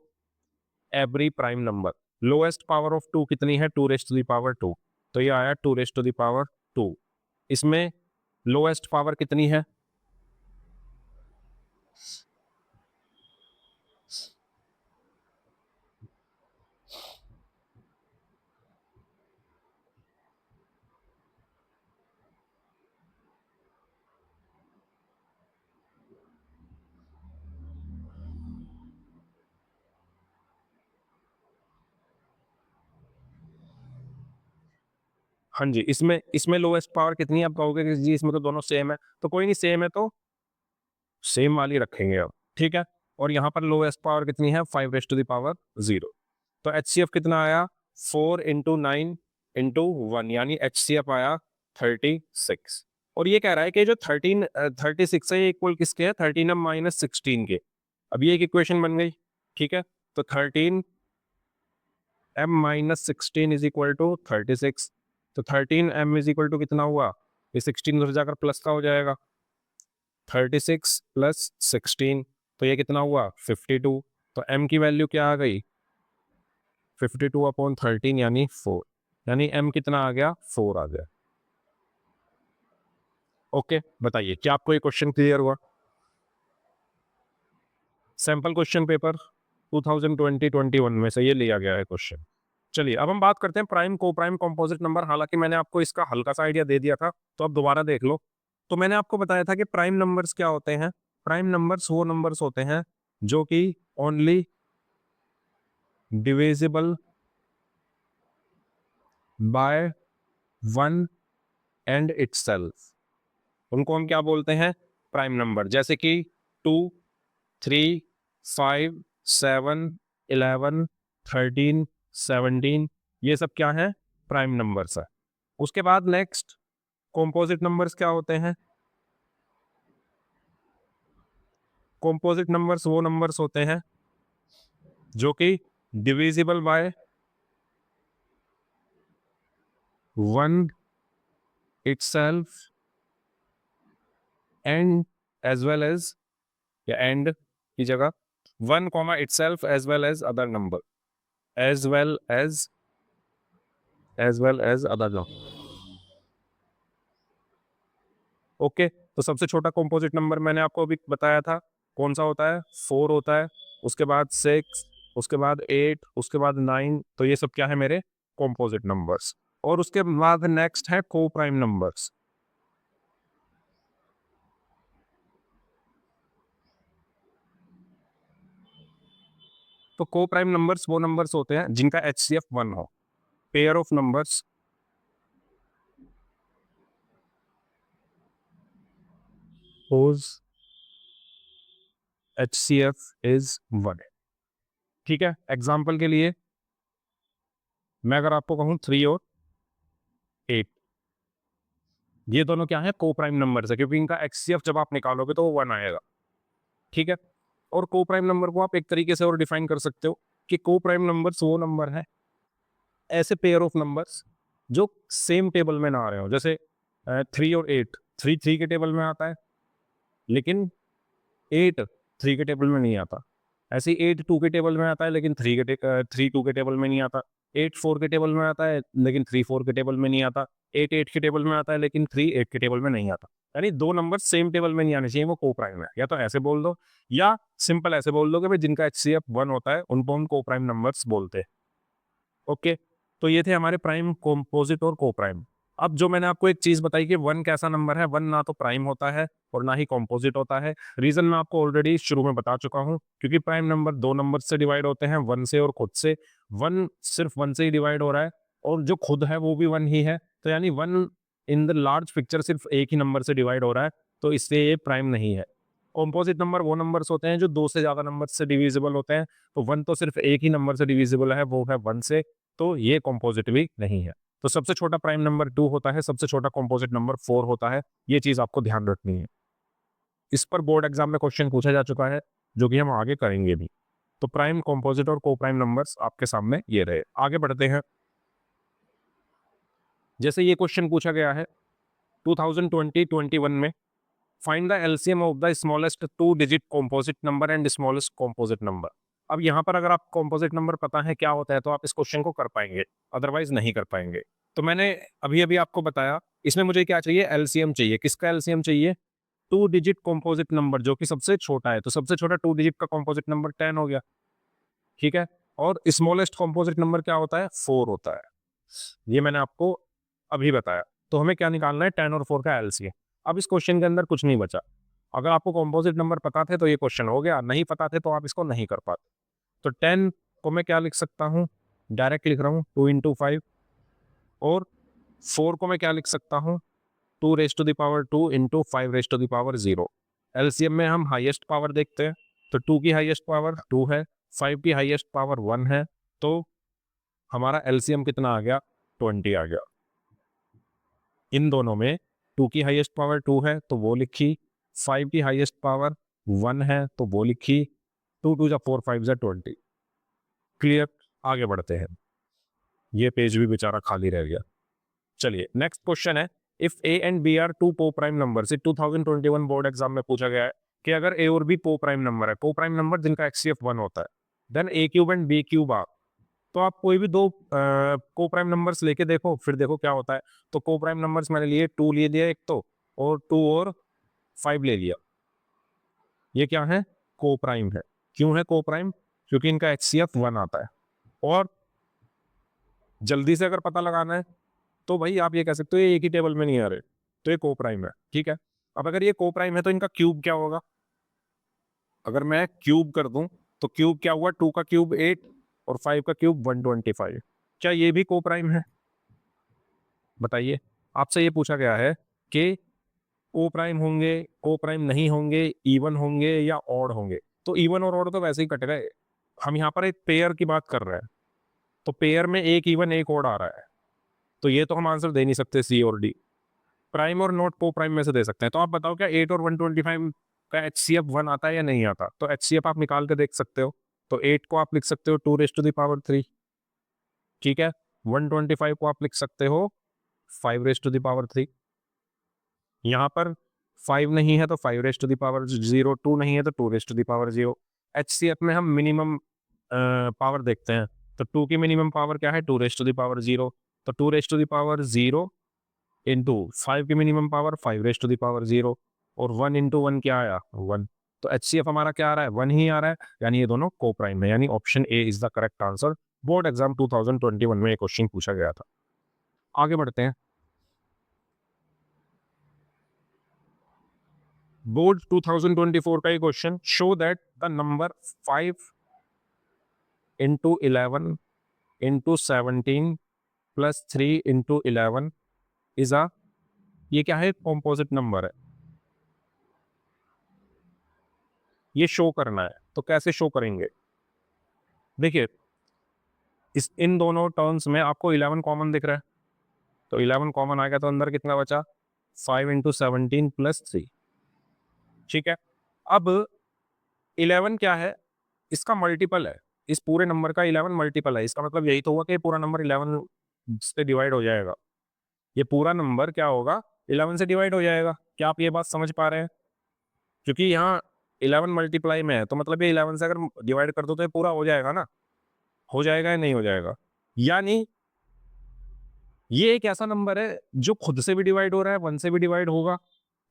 every prime number. Lowest power of 2 कितनी है? 2⁻²। तो ये आया 2⁻²। इसमें लोएस्ट पावर कितनी है? हाँ जी, इसमें इसमें लोएस्ट पावर कितनी है? आप कहोगे कि जी इसमें तो दोनों सेम है, तो कोई नहीं, सेम है तो सेम वाली रखेंगे अब, ठीक है। और यहाँ पर लोएस्ट पावर कितनी है? 5⁻0। तो एचसीएफ कितना आया? 4 × 9 × 1 यानी एचसीएफ आया 36। और ये कह रहा है कि जो 36 है ये इक्वल किसके है? 13m-16 के। अब ये एक इक्वेशन बन गई, ठीक है। तो 13m-16 इज इक्वल टू 36। तो 13m इज इक्वल टू कितना हुआ? ये 16 उधर जाकर प्लस का हो जाएगा, 36 + 16, तो ये कितना हुआ? 52। तो m की वैल्यू क्या आ गई? 52/13 यानी 4, यानी m कितना आ गया? 4 आ गया। ओके, बताइए क्या आपको ये क्वेश्चन क्लियर हुआ? सैंपल क्वेश्चन पेपर 2020-21 में से ये लिया गया है क्वेश्चन। चलिए अब हम बात करते हैं प्राइम को प्राइम कंपोजिट नंबर। हालांकि मैंने आपको इसका हल्का सा आइडिया दे दिया था, तो अब दोबारा देख लो। तो मैंने आपको बताया था कि प्राइम नंबर्स क्या होते हैं? प्राइम नंबर्स वो नंबर्स होते हैं जो कि only divisible by 1 and itself, उनको हम क्या बोलते हैं? Prime number. जैसे कि 2, 3, 5, 7, 11, 13, 17, ये सब क्या है? प्राइम नंबर्स है। उसके बाद नेक्स्ट कॉम्पोजिट नंबर्स क्या होते हैं? कॉम्पोजिट नंबर्स वो नंबर्स होते हैं जो कि divisible by 1 itself and as well as, या एंड की जगह 1 comma itself as well as other number, as well as other number. Okay, तो सबसे छोटा कॉम्पोजिट नंबर मैंने आपको अभी बताया था, कौन सा होता है? 4 होता है। उसके बाद 6, उसके बाद 8, उसके बाद 9। तो ये सब क्या है? मेरे कॉम्पोजिट नंबर्स। और उसके बाद नेक्स्ट है को प्राइम नंबर्स। तो को प्राइम नंबर्स वो नंबर्स होते हैं जिनका HCF 1 हो। Pair of numbers whose HCF is 1। ठीक है, एग्जाम्पल के लिए मैं अगर आपको कहूं 3 और 8, ये दोनों क्या है? को प्राइम नंबर्स है, क्योंकि इनका HCF जब आप निकालोगे तो वो 1 आएगा। ठीक है, और को प्राइम नंबर को आप एक तरीके से और डिफाइन कर सकते हो कि को प्राइम नंबर्स वो नंबर है, ऐसे पेयर ऑफ नंबर्स जो सेम टेबल में ना आ रहे हो। जैसे 3 और 8, 3 3 के टेबल में आता है, लेकिन 8 3 के टेबल में नहीं आता। ऐसे ही 8 2 के टेबल में आता है, लेकिन 3 2 के टेबल में नहीं आता। 8 4 के टेबल में आता है, लेकिन 3 4 के टेबल में नहीं आता। 8 8 के टेबल में आता है, लेकिन 3 8 के टेबल में नहीं आता। यानी दो नंबर सेम टेबल में नहीं आने चाहिए, वो को प्राइम है। या तो ऐसे बोल दो, या सिंपल ऐसे बोल दो कि भाई जिनका HCF 1 होता है उनको हम को प्राइम नंबर्स बोलते हैं। ओके, तो ये थे हमारे प्राइम, कॉम्पोजिट और को प्राइम। अब जो मैंने आपको एक चीज बताई कि 1 कैसा नंबर है, 1 ना तो प्राइम होता है और ना ही कॉम्पोजिट होता है। रीजन मैं आपको ऑलरेडी शुरू में बता चुका हूं, क्योंकि प्राइम नंबर दो नंबर से डिवाइड होते हैं, 1 से और खुद से। 1 सिर्फ 1 से ही डिवाइड हो रहा है, और जो खुद है वो भी 1 ही है। तो यानी 1 इन द लार्ज पिक्चर सिर्फ एक ही नंबर से डिवाइड हो रहा है, तो इसलिए ये प्राइम नहीं है। कॉम्पोजिट नंबर वो नंबर्स होते हैं जो दो से ज्यादा नंबर से डिविजिबल होते हैं। तो 1 तो सिर्फ एक ही नंबर से डिविजिबल है, वो है 1 से, तो ये कॉम्पोजिट भी नहीं है। तो सबसे छोटा प्राइम नंबर 2 होता है, सबसे छोटा कॉम्पोजिट नंबर 4 होता है। ये चीज आपको ध्यान रखनी है। इस पर बोर्ड एग्जाम में क्वेश्चन पूछा जा चुका है, जो कि हम आगे करेंगे भी। तो प्राइम, कॉम्पोजिट और को प्राइम नंबर्स आपके सामने ये रहे। आगे बढ़ते हैं। जैसे ये क्वेश्चन पूछा गया है 2020-21 में, find the LCM of the smallest 2 digit composite number and smallest composite number. अब यहाँ पर अगर आप कॉम्पोजिट नंबर पता है क्या होता है तो आप इस क्वेश्चन को कर पाएंगे, अदरवाइज नहीं कर पाएंगे। तो मैंने अभी अभी आपको बताया, इसमें मुझे क्या चाहिए? एलसीएम चाहिए। किसका एलसीएम चाहिए? 2 डिजिट कॉम्पोजिट नंबर जो कि सबसे छोटा है। तो सबसे छोटा 2 डिजिट का कॉम्पोजिट नंबर 10 हो गया। ठीक है, और स्मॉलेस्ट कॉम्पोजिट नंबर क्या होता है? 4 होता है। ये मैंने आपको अभी बताया। तो हमें क्या निकालना है? 10 और 4 का एलसीएम। अब इस क्वेश्चन के अंदर कुछ नहीं बचा। अगर आपको कॉम्पोजिट नंबर पता थे तो ये क्वेश्चन हो गया, नहीं पता थे तो आप इसको नहीं कर पाते। तो 10 को मैं क्या लिख सकता हूँ? डायरेक्ट लिख रहा हूँ 2 इंटू 5। और 4 को मैं क्या लिख सकता हूँ? 2 raise to the power 2 into 5 raise to the power 0। LCM में हम हाईएस्ट पावर देखते हैं, तो 2 की हाईएस्ट पावर 2 है, 5 की हाईएस्ट पावर 1 है। तो हमारा एलसीएम कितना आ गया? 20 आ गया। इन दोनों में 2 की हाईएस्ट पावर 2 है तो वो लिखी, 5 की हाईएस्ट पावर 1 है तो वो लिखी। 2 2 जा 4 5 जा 20। क्लियर? आगे बढ़ते हैं। ये पेज भी बेचारा खाली रह गया। चलिए, नेक्स्ट क्वेश्चन है, if a and b are two coprime number से 2021 बोर्ड एग्जाम में पूछा गया है कि अगर ए और बी को प्राइम नंबर है, को प्राइम नंबर जिनका HCF 1 होता है, then a cube and b cube are. तो आप कोई भी दो को प्राइम नंबर्स लेके देखो, फिर देखो क्या होता है। तो को प्राइम नंबर्स मैंने लिए, 2 ले लिया एक तो, और 2 और 5 ले लिया। ये क्या है? को प्राइम है। क्यों है को प्राइम? क्योंकि इनका HCF 1 आता है। और जल्दी से अगर पता लगाना है तो भाई आप ये कह सकते हो ये एक ही टेबल में नहीं आ रहे, तो ये को प्राइम है। ठीक है, अब अगर ये को प्राइम है तो इनका क्यूब क्या होगा? अगर मैं क्यूब कर दूं तो क्यूब क्या हुआ? 2 का क्यूब 8 और 5 का क्यूब 125। क्या ये भी को प्राइम है? बताइए। आपसे ये पूछा गया है कि को प्राइम होंगे, को प्राइम नहीं होंगे, इवन होंगे या ऑड होंगे। तो इवन और ऑड तो वैसे ही कट गए। हम यहाँ पर एक पेयर की बात कर रहे हैं, तो पेयर में एक इवन एक ऑड आ रहा है, तो ये तो हम आंसर दे नहीं सकते सी और डी। प्राइम और नॉट को प्राइम में से दे सकते हैं। तो आप बताओ क्या 8 और 125 का HCF 1 आता है या नहीं आता? तो HCF आप निकाल के देख सकते हो। तो 8 को आप लिख सकते हो 2⁻3, ठीक है। 125 को आप लिख सकते हो 5⁻3। यहाँ पर 5 नहीं है तो 5⁻0, 2 नहीं है तो 2⁻0। HCF में हम मिनिमम पावर देखते हैं, तो 2 की मिनिमम पावर क्या है, 2⁻0। तो 2⁻0 इंटू 5 की मिनिमम पावर 5⁻0, और 1 इंटू 1 क्या आया, 1। तो HCF हमारा क्या आ रहा है, 1 ही आ रहा है, यानी ये दोनों को प्राइम है, यानी option A is the correct answer. Board exam 2021 में ये क्वेश्चन पूछा गया था। आगे बढ़ते हैं। बोर्ड 2024 का ये question, show that the number 5 into 11 into 17 plus 3 into 11 is a, ये क्या है, कॉम्पोजिट नंबर है, ये शो करना है। तो कैसे शो करेंगे, देखिए इस इन दोनों टर्म्स में आपको 11 कॉमन दिख रहा है, तो 11 कॉमन आ गया, तो अंदर कितना बचा, 5 इंटू 17 प्लस 3, ठीक है। अब 11 क्या है, इसका मल्टीपल है, इस पूरे नंबर का 11 मल्टीपल है, इसका मतलब यही तो हुआ कि पूरा नंबर 11 से डिवाइड हो जाएगा, ये पूरा नंबर क्या होगा, 11 से डिवाइड हो जाएगा। क्या आप ये बात समझ पा रहे हैं, क्योंकि यहाँ 11 मल्टीप्लाई में है, तो मतलब ये 11 से अगर डिवाइड कर दो तो ये पूरा हो जाएगा ना, हो जाएगा या नहीं हो जाएगा। यानी ये एक ऐसा नंबर है जो खुद से भी डिवाइड हो रहा है, 1 से भी डिवाइड होगा,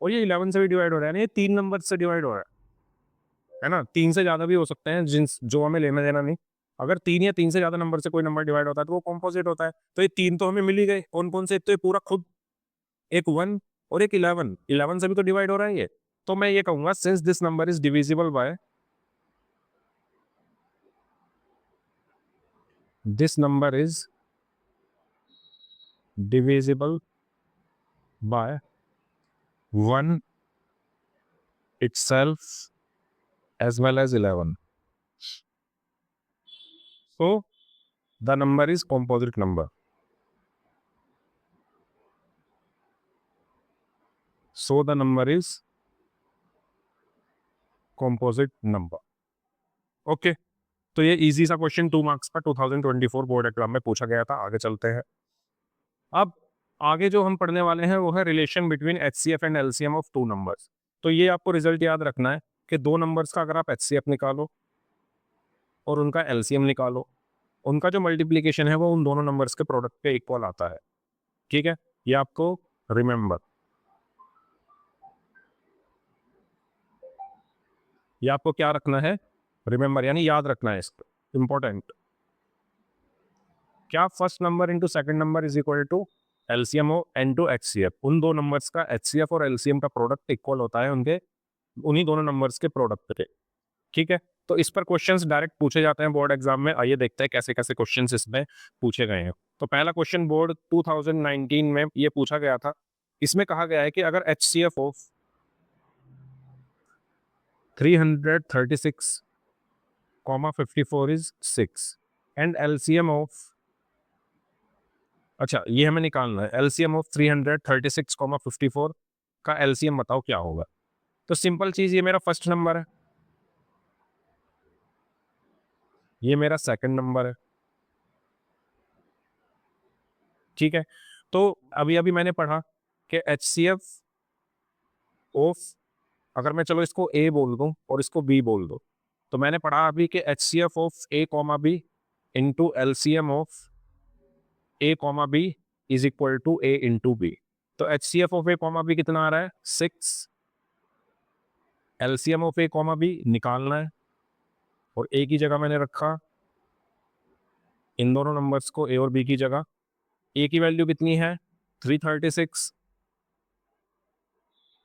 और ये 11 से भी डिवाइड हो रहा है, यानी ये 3 नंबर से डिवाइड हो रहा है ना। 3 से ज्यादा भी हो सकते हैं, जिन जो हमें लेना देना नहीं। अगर 3 या 3 से ज्यादा नंबर से कोई नंबर डिवाइड होता है तो वो कॉम्पोजिट होता है। तो ये 3 तो हमें मिल ही गए, कौन कौन से, एक तो ये पूरा खुद, एक 1 और एक 11, 11 से भी तो डिवाइड हो रहा है ये। तो मैं ये कहूंगा, since this number is divisible by, this number is divisible by 1 itself as well as 11. So the number is composite number. So the number is composite number. Okay. तो ये इजी सा क्वेश्चन 2 मार्क्स का 2024 बोर्ड एग्जाम में पूछा गया था। आगे चलते हैं। अब आगे जो हम पढ़ने वाले हैं वो है relation between HCF and LCM of two numbers. तो ये आपको रिजल्ट याद रखना है कि दो नंबर्स का अगर आप HCF निकालो और उनका LCM निकालो, उनका जो मल्टीप्लीकेशन है वो उन दोनों नंबर्स के प्रोडक्ट के इक्वल आता है, ठीक है। ये आपको रिमेंबर, ये आपको क्या रखना है, रिमेंबर, यानी याद रखना है इसको, इंपॉर्टेंट। क्या first number into second number is equal to LCM into HCF, उन दो नंबर्स का HCF और LCM का प्रोडक्ट इक्वल होता है उनके, उन्हीं दोनों नंबर्स के प्रोडक्ट के, ठीक है। तो इस पर क्वेश्चंस डायरेक्ट पूछे जाते हैं बोर्ड एग्जाम में। आइए देखते हैं कैसे कैसे क्वेश्चंस इसमें पूछे गए हैं। तो पहला क्वेश्चन बोर्ड 2019 में ये पूछा गया था। इसमें कहा गया है कि अगर HCF of 336,54 is 6 and LCM of, अच्छा ये हमें निकालना है, LCM ऑफ 336,54 का LCM बताओ क्या होगा। तो सिंपल चीज, ये मेरा फर्स्ट नंबर है, ये मेरा सेकंड नंबर है, ठीक है। तो अभी अभी मैंने पढ़ा कि HCF ऑफ, अगर मैं चलो इसको A बोल दूं और इसको B बोल दूं, तो मैंने पढ़ा अभी कि HCF of A comma B into LCM of A comma B is equal to A into B। तो HCF of A comma B कितना आ रहा है, 6, LCM of A comma B निकालना है, और A की जगह मैंने रखा इन दोनों नंबर्स को, A और B की जगह। A की वैल्यू कितनी है 336,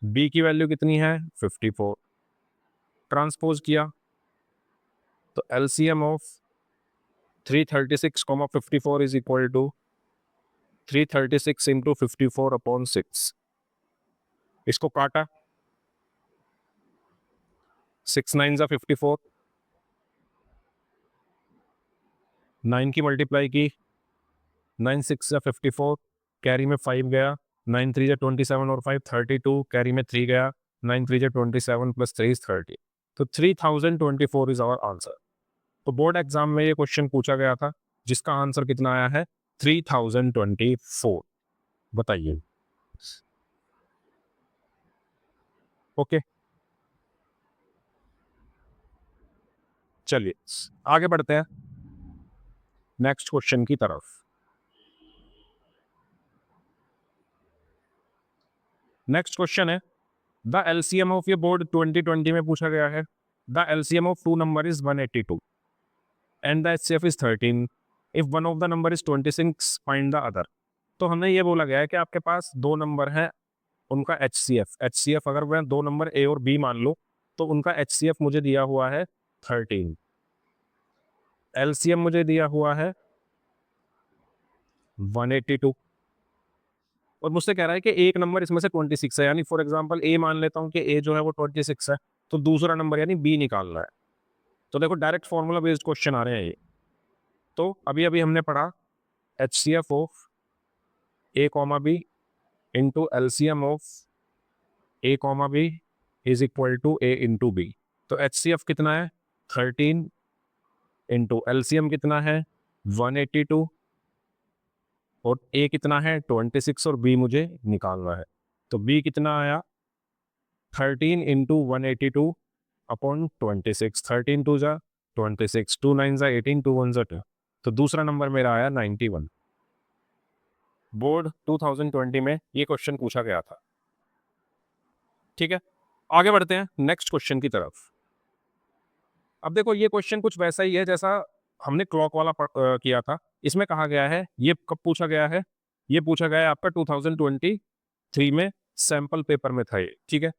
B की वैल्यू कितनी है 54, ट्रांसपोज किया तो LCM of 336,54 is equal to 336 into 54 upon 6। इसको काटा, 6 9 जा 54, 9 की मल्टीप्लाई की, 9 6 जा 54, कैरी में 5 गया, 9 3 जा 27 और 5 32, कैरी में 3 गया, 9 3 जा 27 प्लस 3 इज 30। तो 3024 इज आवर आंसर। तो बोर्ड एग्जाम में ये क्वेश्चन पूछा गया था, जिसका आंसर कितना आया है 3024। बताइए। ओके, चलिए आगे बढ़ते हैं नेक्स्ट क्वेश्चन की तरफ। नेक्स्ट क्वेश्चन है, द एलसीएम ऑफ ये बोर्ड 2020 में पूछा गया है। The LCM of two number is 182 and the HCF is 13। If one of the number is 26 find the other. तो हमें ये बोला गया है कि आपके पास दो नंबर है, उनका एचसीएफ अगर मैं दो नंबर ए और बी मान लो तो उनका एचसीएफ मुझे दिया हुआ है 13, एलसीएम मुझे दिया हुआ है 182, और मुझसे कह रहा है कि एक नंबर इसमें से 26 है। यानी फॉर एग्जांपल ए मान लेता हूं कि ए जो है वो 26 है, तो दूसरा नंबर यानी बी निकालना है। तो देखो डायरेक्ट फॉर्मूला बेस्ड क्वेश्चन आ रहे हैं ये। तो अभी अभी हमने पढ़ा HCF of a comma b into LCM of a comma b is equal to a into b. तो एचसीएफ कितना है 13 इंटू एलसीएम कितना है 182 और ए कितना है 26 और बी मुझे निकालना है। तो बी कितना आया 13 इंटू 182 अपॉन 26। 13 टू जा 26, 2 9 जा 18, 2 1 जा 2। तो दूसरा नंबर मेरा आया 91। बोर्ड 2020 में ये क्वेश्चन पूछा गया था। ठीक है, आगे बढ़ते हैं नेक्स्ट क्वेश्चन की तरफ। अब देखो ये क्वेश्चन कुछ वैसा ही है जैसा हमने क्लॉक वाला किया था। इसमें कहा गया है, ये कब पूछा गया है, ये पूछा गया है आपका 2023 में सैंपल पेपर में था ये। ठीक है,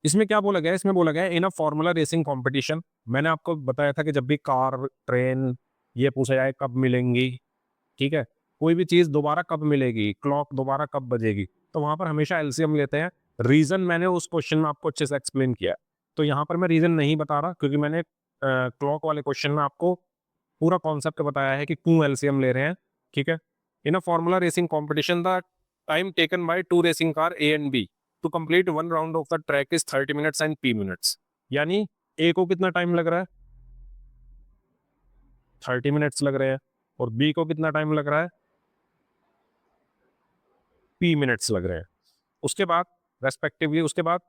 इसमें क्या बोला गया है, इसमें बोला गया है in a formula racing competition. मैंने आपको बताया था कि जब भी कार ट्रेन ये पूछा जाए कब मिलेंगी, ठीक है, कोई भी चीज दोबारा कब मिलेगी, क्लॉक दोबारा कब बजेगी, तो वहां पर हमेशा एलसीएम लेते हैं। रीजन मैंने उस क्वेश्चन में आपको अच्छे से एक्सप्लेन किया, तो यहाँ पर मैं रीजन नहीं बता रहा क्योंकि मैंने क्लॉक वाले क्वेश्चन में आपको पूरा कॉन्सेप्ट बताया है कि क्यों एलसीएम ले रहे हैं। ठीक है, in a formula racing competition the time taken by two racing car A and B to complete one round of the track is 30 minutes and P minutes. यानी ए को कितना टाइम लग रहा है 30 मिनट्स लग रहे हैं, और बी को कितना टाइम लग रहा है पी मिनट्स लग रहे हैं। उसके बाद रेस्पेक्टिवली उसके बाद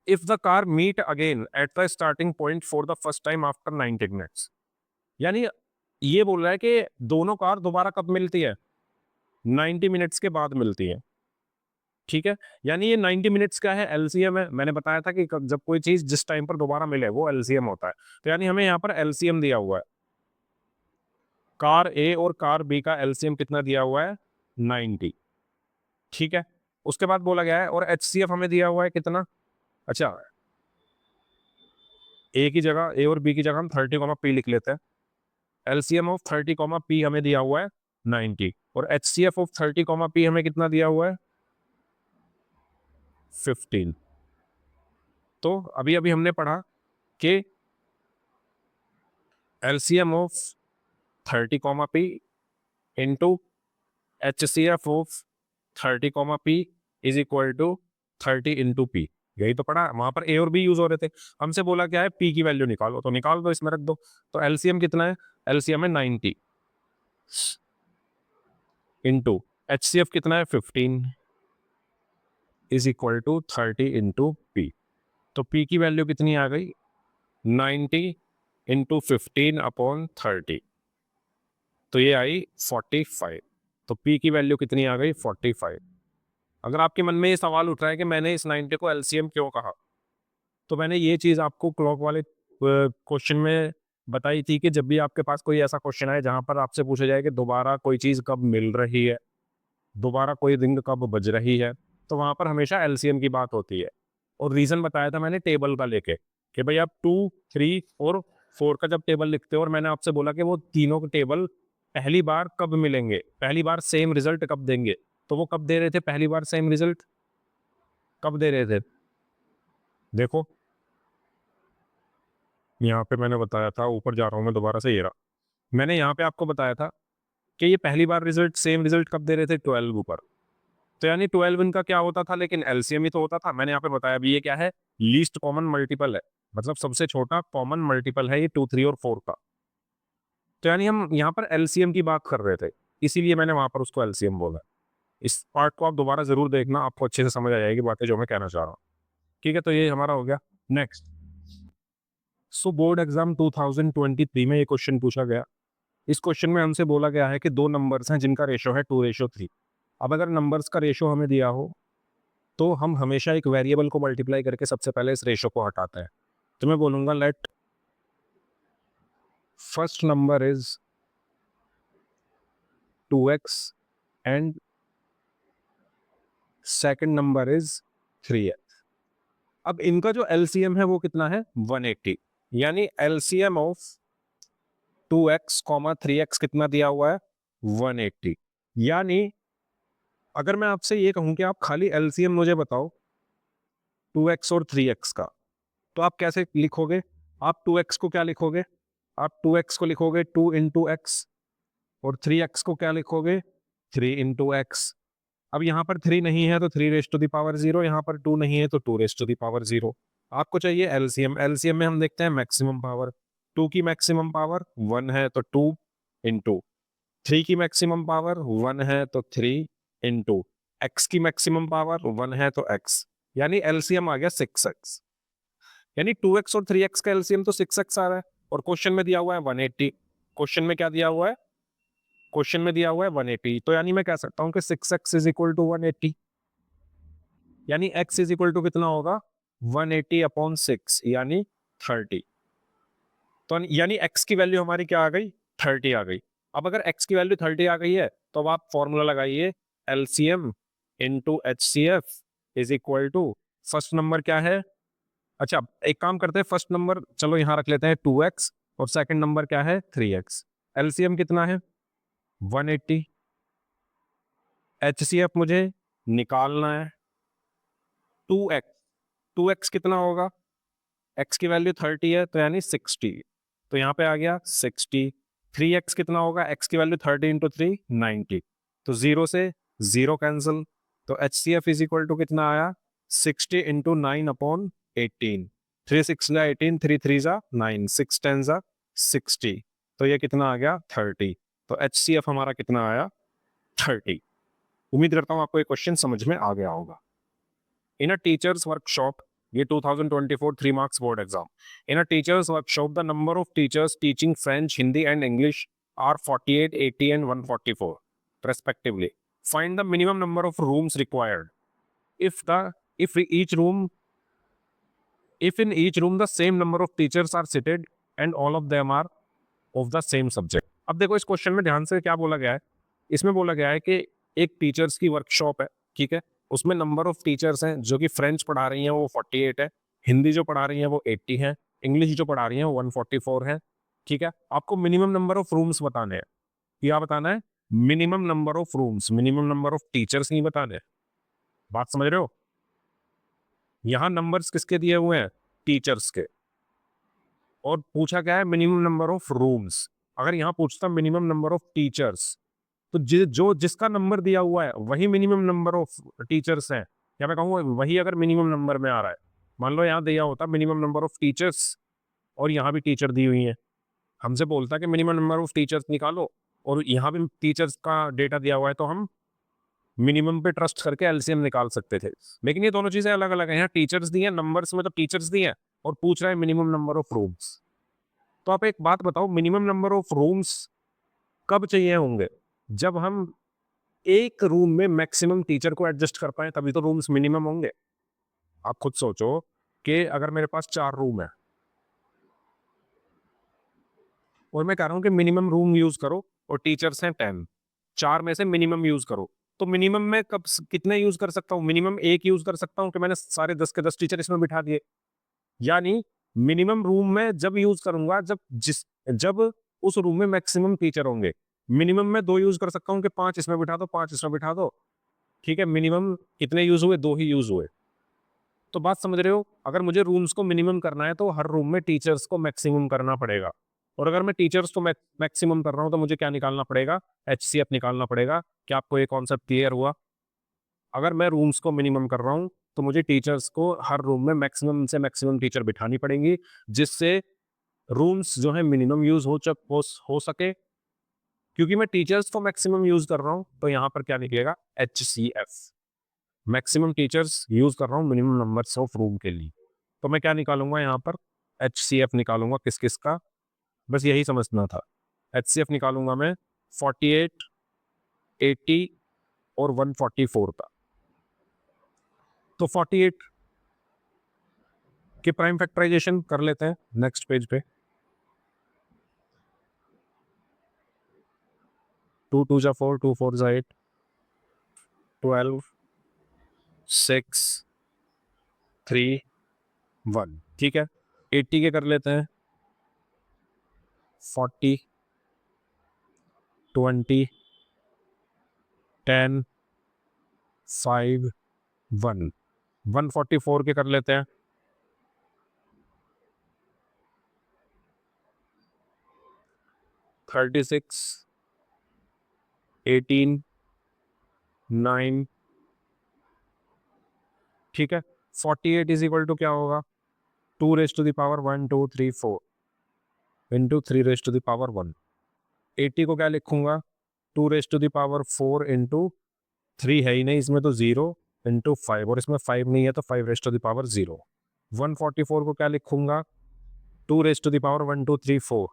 if the car meet again at the starting point for the first time after 90 minutes. यानी ये बोल रहा है कि दोनों कार दोबारा कब मिलती है 90 मिनट्स के बाद मिलती है। ठीक है, यानी ये 90 मिनट्स का है एलसीएम है। मैंने बताया था कि जब कोई चीज जिस टाइम पर दोबारा मिले वो एलसीएम होता है। तो यानी हमें यहाँ पर एलसीएम दिया हुआ है, कार ए और कार बी का एलसीएम कितना दिया हुआ है 90। ठीक है, उसके बाद बोला गया है और एचसीएफ हमें दिया हुआ है कितना, अच्छा ए की जगह ए और बी की जगह हम 30 कॉमा पी लिख लेते हैं। एलसीएम ऑफ 30 कॉमा पी हमें दिया हुआ है 90 और एचसीएफ ऑफ 30 कॉमा पी हमें कितना दिया हुआ है 15। तो अभी अभी हमने पढ़ा कि LCM of 30 comma p into HCF of 30 comma p is equal to 30 into p. यही तो पढ़ा, वहां पर ए और बी यूज हो रहे थे। हमसे बोला क्या है पी की वैल्यू निकालो, तो निकाल दो, इसमें रख दो। तो एलसीएम कितना है, एलसीएम है 90 इंटू एचसीएफ कितना है 15 is equal to 30 into p. तो पी की वैल्यू कितनी आ गई 90 इंटू 15 अपॉन 30, तो ये आई 45। तो पी की वैल्यू कितनी आ गई 45। अगर आपके मन में ये सवाल उठ रहा है कि मैंने इस 90 को एलसीएम क्यों कहा, तो मैंने ये चीज़ आपको क्लॉक वाले क्वेश्चन में बताई थी कि जब भी आपके पास कोई ऐसा क्वेश्चन आए जहां पर आपसे पूछा जाए कि दोबारा कोई चीज़ कब मिल रही है, दोबारा कोई रिंग कब बज रही है, तो वहां पर हमेशा एलसीएम की बात होती है। और रीज़न बताया था मैंने टेबल का लेके कि भाई आप 2 3 और 4 का जब टेबल लिखते हो, और मैंने आपसे बोला कि वो तीनों के टेबल पहली बार कब मिलेंगे, पहली बार सेम रिजल्ट कब देंगे। तो वो कब दे रहे थे पहली बार सेम रिजल्ट, कब दे रहे थे, देखो यहाँ पे मैंने बताया था, ऊपर जा रहा हूँ मैं दोबारा से, ये रहा, मैंने यहाँ पे आपको बताया था कि ये पहली बार रिजल्ट सेम रिजल्ट कब दे रहे थे 12 ऊपर। तो यानी 12 इनका क्या होता था, लेकिन एलसीएम ही तो होता था। मैंने यहाँ पे बताया भी ये क्या है, लीस्ट कॉमन मल्टीपल है, मतलब सबसे छोटा कॉमन मल्टीपल है ये 2 3 और 4 का। तो यानी हम यहाँ पर एलसीएम की बात कर रहे थे, इसीलिए मैंने वहां पर उसको एलसीएम बोला। इस पार्ट को आप दोबारा जरूर देखना, आपको अच्छे से समझ आ जाएगी बातें जो मैं कहना चाह रहा हूँ। ठीक है, तो ये हमारा हो गया। नेक्स्ट, सो बोर्ड एग्जाम 2023 में ये क्वेश्चन पूछा गया। इस क्वेश्चन में हमसे बोला गया है कि दो नंबर्स हैं जिनका रेशो है 2:3। अब अगर नंबर्स का रेशो हमें दिया हो तो हम हमेशा एक वेरिएबल को मल्टीप्लाई करके सबसे पहले इस रेशो को हटाते हैं। तो मैं बोलूंगा let first number is 2x and second number is 3x। अब इनका जो एलसीएम है वो कितना है? 180। यानी एलसीएम ऑफ 2x, 3x कितना दिया हुआ है? 180। यानी अगर मैं आपसे ये कहूं कि आप खाली एलसीएम मुझे बताओ 2x और 3x का, तो आप कैसे लिखोगे? आप 2x को क्या लिखोगे? आप 2x को लिखोगे 2 इंटू एक्स, और 3x को क्या लिखोगे? 3 इंटू एक्स। अब यहाँ पर 3 नहीं है तो 3 रेज टू द पावर 0, यहाँ पर 2 नहीं है तो 2 रेज टू द पावर 0। आपको चाहिए एलसीएम। एलसीएम में हम देखते हैं मैक्सिमम पावर। 2 की मैक्सिमम पावर 1 है तो 2 इंटू, 3 की मैक्सिमम पावर 1 है तो 3 इंटू एक्स की मैक्सिमम पावर 1 है तो x। यानी एलसीएम आ गया 6x। यानी 2x और 3x का एलसीएम तो 6x आ रहा है, और क्वेश्चन में दिया हुआ है 180। क्वेश्चन में क्या दिया हुआ है? क्वेश्चन में दिया हुआ है 180। तो यानी मैं कह सकता हूं कि 6x इज इक्वल टू 180। यानी x इज इक्वल टू कितना होगा? 180 अपॉन 6 यानी 30। तो यानी x की वैल्यू हमारी क्या आ गई? 30 आ गई। अब अगर x की वैल्यू 30 आ गई है तो अब आप फॉर्मूला लगाइए, LCM into HCF is equal to, first number क्या है? अच्छा, एक काम करते हैं, फर्स्ट नंबर चलो यहां रख लेते हैं 2x, और सेकंड नंबर क्या है? 3x। एलसीएम कितना है? 180। एचसीएफ मुझे निकालना है 2x। 2x कितना होगा? x की वैल्यू 30 है तो यानी 60, तो यहाँ पे आ गया 60। 3x कितना होगा? x की वैल्यू 30 इंटू 3 90, तो 0 से 0 कैंसिल। तो H C F is equal to कितना आया? 60 इंटू 9 अपॉन 18। 3 6 जा 18, 3 3 जा 9, 6 10 जा 60, तो ये कितना आ गया? 30। तो एच सी एफ हमारा कितना आया? 30। उम्मीद करता हूं आपको ये क्वेश्चन समझ में आ गया होगा। इन अ टीचर्स वर्कशॉप, ये 2024 3 marks board exam. In a teachers workshop the number of teachers teaching French, Hindi and English are 48, 80 and 144 respectively. Find the minimum number of rooms required if each room if in each room the same number of teachers are seated and all of them are of the same subject. अब देखो इस क्वेश्चन में ध्यान से क्या बोला गया है। इसमें बोला गया है कि एक टीचर्स की वर्कशॉप है, ठीक है, उसमें नंबर ऑफ टीचर्स हैं जो कि फ्रेंच पढ़ा रही हैं वो 48 है, हिंदी जो पढ़ा रही हैं वो 80 है, इंग्लिश जो पढ़ा रही हैं वो 144 है। ठीक है, आपको मिनिमम नंबर ऑफ रूम्स बताने हैं। क्या बताना है? Minimum number of rooms, minimum number of teachers नहीं बताने। बात समझ रहे हो? यहां नंबर्स किसके दिए हुए हैं? टीचर्स के। और पूछा क्या है? Minimum number of rooms. अगर यहां पूछता मिनिमम नंबर ऑफ टीचर्स, तो जो जिसका नंबर दिया हुआ है वही मिनिमम नंबर ऑफ टीचर्स हैं, या मैं कहूँ वही अगर मिनिमम नंबर में आ रहा है। मान लो यहाँ दिया होता मिनिमम नंबर ऑफ टीचर्स, और यहाँ भी टीचर दी हुई है, हमसे बोलता कि मिनिमम नंबर ऑफ टीचर्स निकालो, और यहाँ भी टीचर्स का डेटा दिया हुआ है, तो हम मिनिमम पे ट्रस्ट करके एलसीएम निकाल सकते थे। लेकिन ये दोनों चीजें अलग अलग हैं। यहाँ टीचर्स दी है, नंबर्स में तो टीचर्स दी है, और पूछ रहा है मिनिमम नंबर ऑफ रूम्स। तो आप एक बात बताओ, मिनिमम नंबर ऑफ रूम्स कब चाहिए होंगे? जब हम एक रूम में मैक्सिमम टीचर को एडजस्ट कर पाए, तभी तो रूम्स मिनिमम होंगे। आप खुद सोचो कि अगर मेरे पास 4 रूम है और मैं कह रहा हूं कि मिनिमम रूम यूज करो, और टीचर्स हैं 10, 4 में से मिनिमम यूज करो, तो मिनिमम में कब कितने यूज कर सकता हूँ? मिनिमम एक यूज कर सकता हूँ कि मैंने सारे 10 के 10 टीचर इसमें बिठा दिए। यानी मिनिमम रूम में जब यूज करूंगा जब उस रूम में मैक्सिमम टीचर होंगे। मिनिमम में 2 यूज कर सकता हूँ कि 5 इसमें बिठा दो, 5 इसमें बिठा दो। ठीक है, मिनिमम कितने यूज हुए? 2 ही यूज हुए। तो बात समझ रहे हो? अगर मुझे रूम्स को मिनिमम करना है तो हर रूम में टीचर्स को मैक्सिमम करना पड़ेगा, और अगर मैं टीचर्स को मैक्सिमम कर रहा हूं तो मुझे क्या निकालना पड़ेगा? एचसीएफ निकालना पड़ेगा। क्या आपको ये कॉन्सेप्ट क्लियर हुआ? अगर मैं रूम्स को मिनिमम कर रहा हूं तो मुझे टीचर्स को हर रूम में मैक्सिमम से मैक्सिमम टीचर बिठानी पड़ेंगी, जिससे रूम्स जो है मिनिमम यूज हो सके, क्योंकि मैं टीचर्स को मैक्सिमम यूज कर रहा हूं तो यहाँ पर क्या निकलेगा, HCF, मैक्सिमम टीचर्स यूज कर रहा हूँ मिनिमम नंबर्स ऑफ रूम के लिए। तो मैं क्या निकालूंगा यहाँ पर, HCF निकालूंगा किस किस का, बस यही समझना था। HCF निकालूंगा मैं 48, 80 और 144 का। तो 48 के प्राइम फैक्टराइजेशन कर लेते हैं नेक्स्ट पेज पे। 2 2 जा 4, 2 4 जा 8, 12, 6, 3, 1, ठीक है। 80 के कर लेते हैं 40, 20, 10, 5, 1, 144 के कर लेते हैं 36, 18, 9, ठीक है। 48 इज इक्वल टू क्या होगा, 2 raise to the power 1 2 3 4 into 3 raise to the power 1। 80 को क्या लिखूंगा, 2 raise to the power 4 into 3 है ही नहीं इसमें तो 0 इंटू 5, और इसमें 5 नहीं है तो 5 रेज टू द पावर 0। 144 को क्या लिखूंगा, 2 raise to the power 1 2 3 4